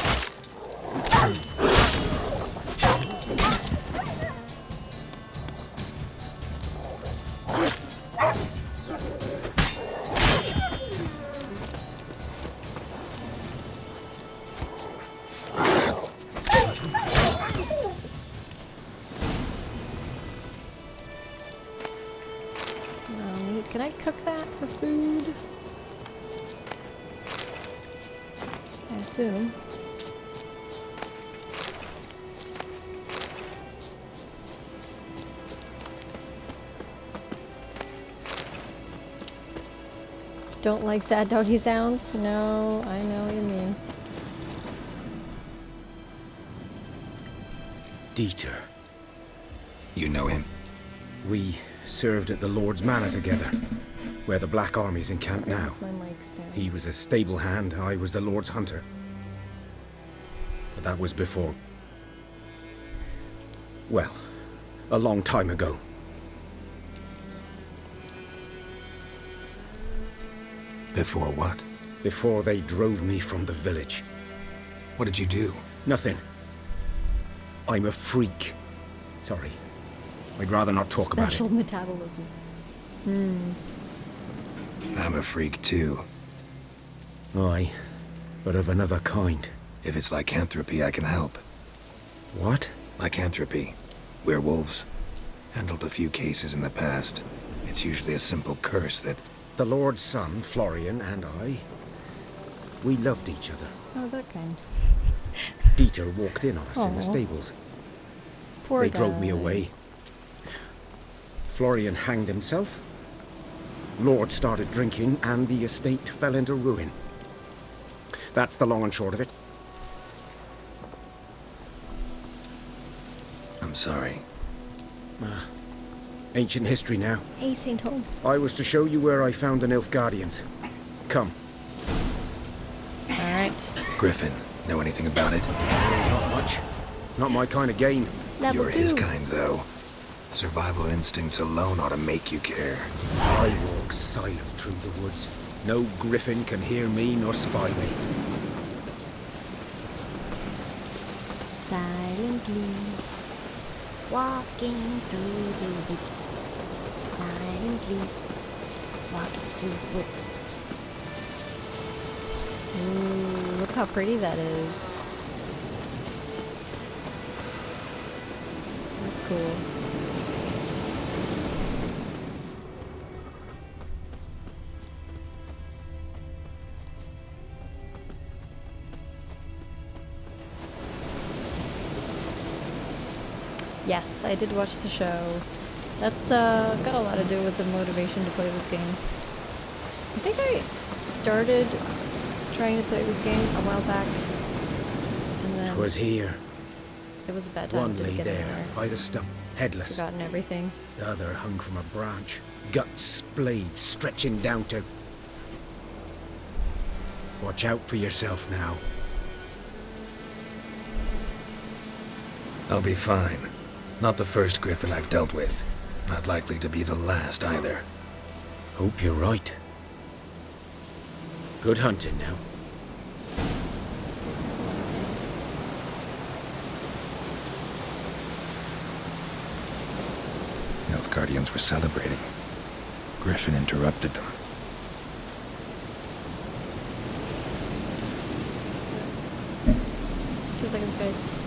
Can I cook that for food? I assume. Don't like sad doggy sounds? No, I know what you mean. Dieter. You know him? We served at the Lord's Manor together, where the Black Army's encamped now. My mic's down. He was a stable hand, I was the Lord's hunter. But that was before... well, a long time ago. Before what? Before they drove me from the village. What did you do? Nothing. I'm a freak. Sorry. I'd rather not talk about it. Special metabolism. Hmm. I'm a freak too. Aye, but of another kind. If it's lycanthropy, I can help. What? Lycanthropy. Werewolves. Handled a few cases in the past. It's usually a simple curse that... The Lord's son, Florian, and I, we loved each other. Oh, that kind. Dieter walked in on us in the stables. Poor They guy. drove me away. Florian hanged himself. Lord started drinking, and the estate fell into ruin. That's the long and short of it. I'm sorry. Ancient history now. Hey, St. Home. I was to show you where I found the Nilfgaardians. Come. Alright. Griffin, know anything about it? Not much. Not my kind of game. You're his kind, though. Survival instincts alone ought to make you care. I walk silent through the woods. No griffin can hear me nor spy me. Silently walking through the woods. Silently walking through the woods. Ooh, look how pretty that is. That's cool. Yes, I did watch the show. That's got a lot to do with the motivation to play this game. I think I started trying to play this game a while back, and then 'Twas here. it was a bad time One to lay get there, anywhere. by the stump, headless. Forgotten everything. The other hung from a branch, guts splayed, stretching down to... Watch out for yourself now. I'll be fine. Not the first griffin I've dealt with. Not likely to be the last either. Hope you're right. Good hunting now. Nilfgaardians were celebrating. Griffin interrupted them. 2 seconds, guys.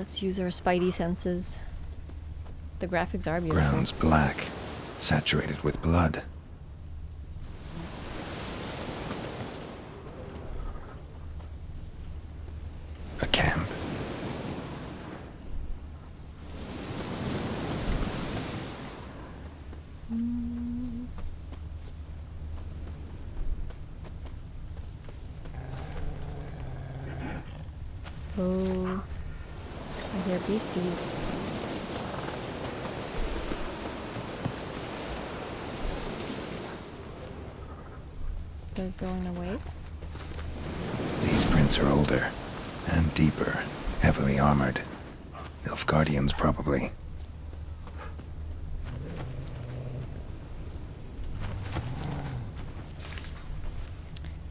Let's use our spidey senses. The graphics are beautiful. Ground's black, saturated with blood. A camp. Oh, I hear beasties. They're going away. These prints are older and deeper, heavily armored. Nilfgaardians, probably.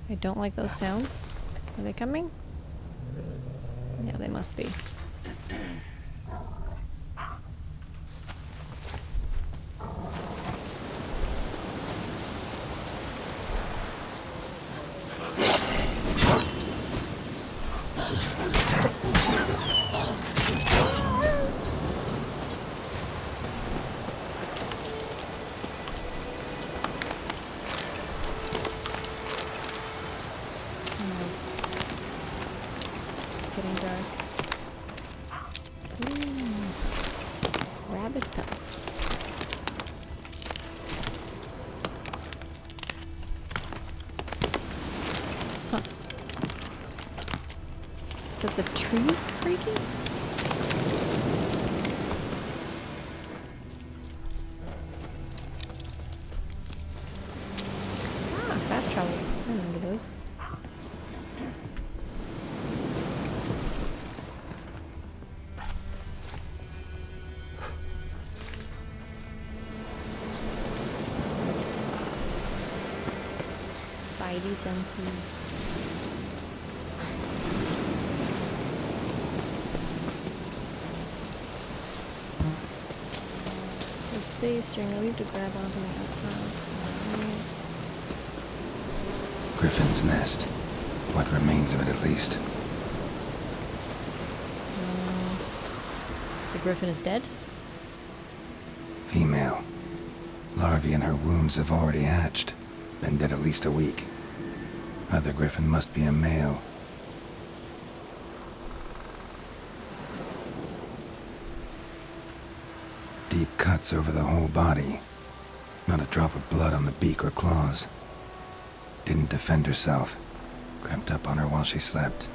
I don't like those sounds. Are they coming? Yeah, they must be. Is it the trees creaking? Ah, fast travel. I remember those. Spidey senses. Space during a leap to grab onto my outcrops. Griffin's nest. What remains of it, at least. The griffin is dead? Female. Larvae in her wombs have already hatched. Been dead at least a week. Other griffin must be a male. Deep cuts over the whole body. Not a drop of blood on the beak or claws. Didn't defend herself. Crept up on her while she slept.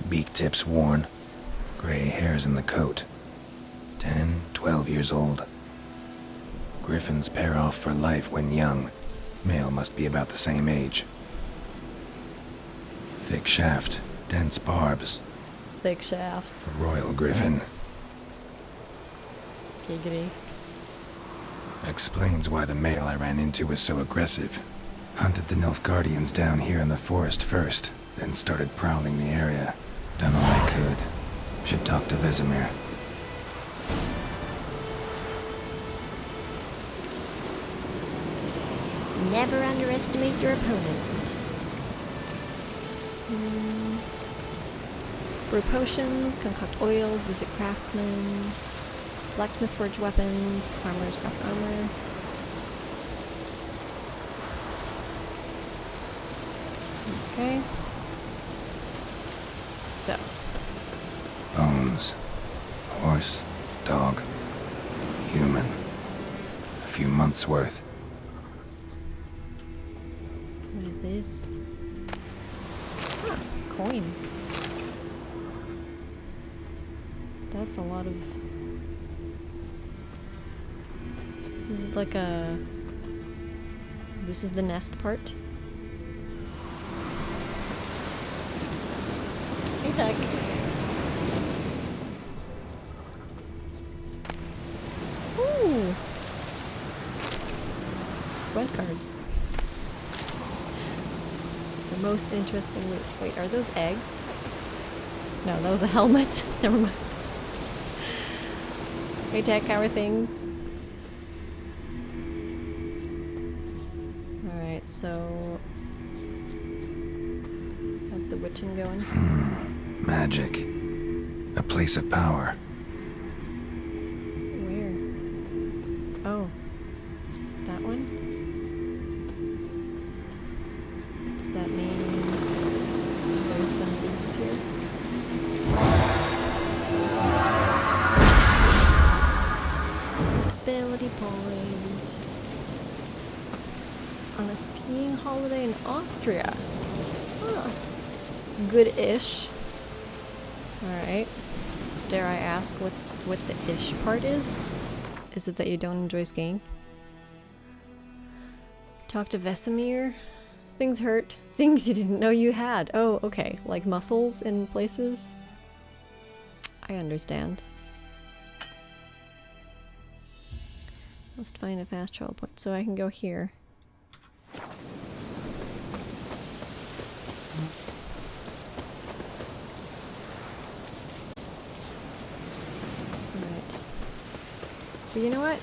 Beak tips worn. Gray hairs in the coat. 10, 12 years old. Griffins pair off for life when young. Male must be about the same age. Thick shaft, dense barbs. Thick shaft. A royal griffin. Giggity. Explains why the male I ran into was so aggressive. Hunted the Nilfgaardians down here in the forest first, then started prowling the area. Done all I could. Should talk to Vesemir. Never underestimate your opponent. Brew potions, concoct oils, visit craftsmen, blacksmith forge weapons, farmers craft armor. Okay. So. Bones. Horse. Dog. Human. A few months' worth. What is this? Ah, coin. That's a lot of... This is like a... This is the nest part. Hey, Doug. Ooh! Wet cards. The most interesting loot. Wait, are those eggs? No, that was a helmet. Never mind. Hey, Tech, how are things? Alright, so... How's the witching going? Magic. A place of power. Where? Oh. That one? Does that mean there's some beast here? Ability point. On a skiing holiday in Austria. Huh. Good-ish. Alright. Dare I ask what the ish part is? Is it that you don't enjoy skiing? Talk to Vesemir? Things hurt. Things you didn't know you had. Oh, okay. Like muscles in places? I understand. Must find a fast travel point so I can go here. Alright. But you know what?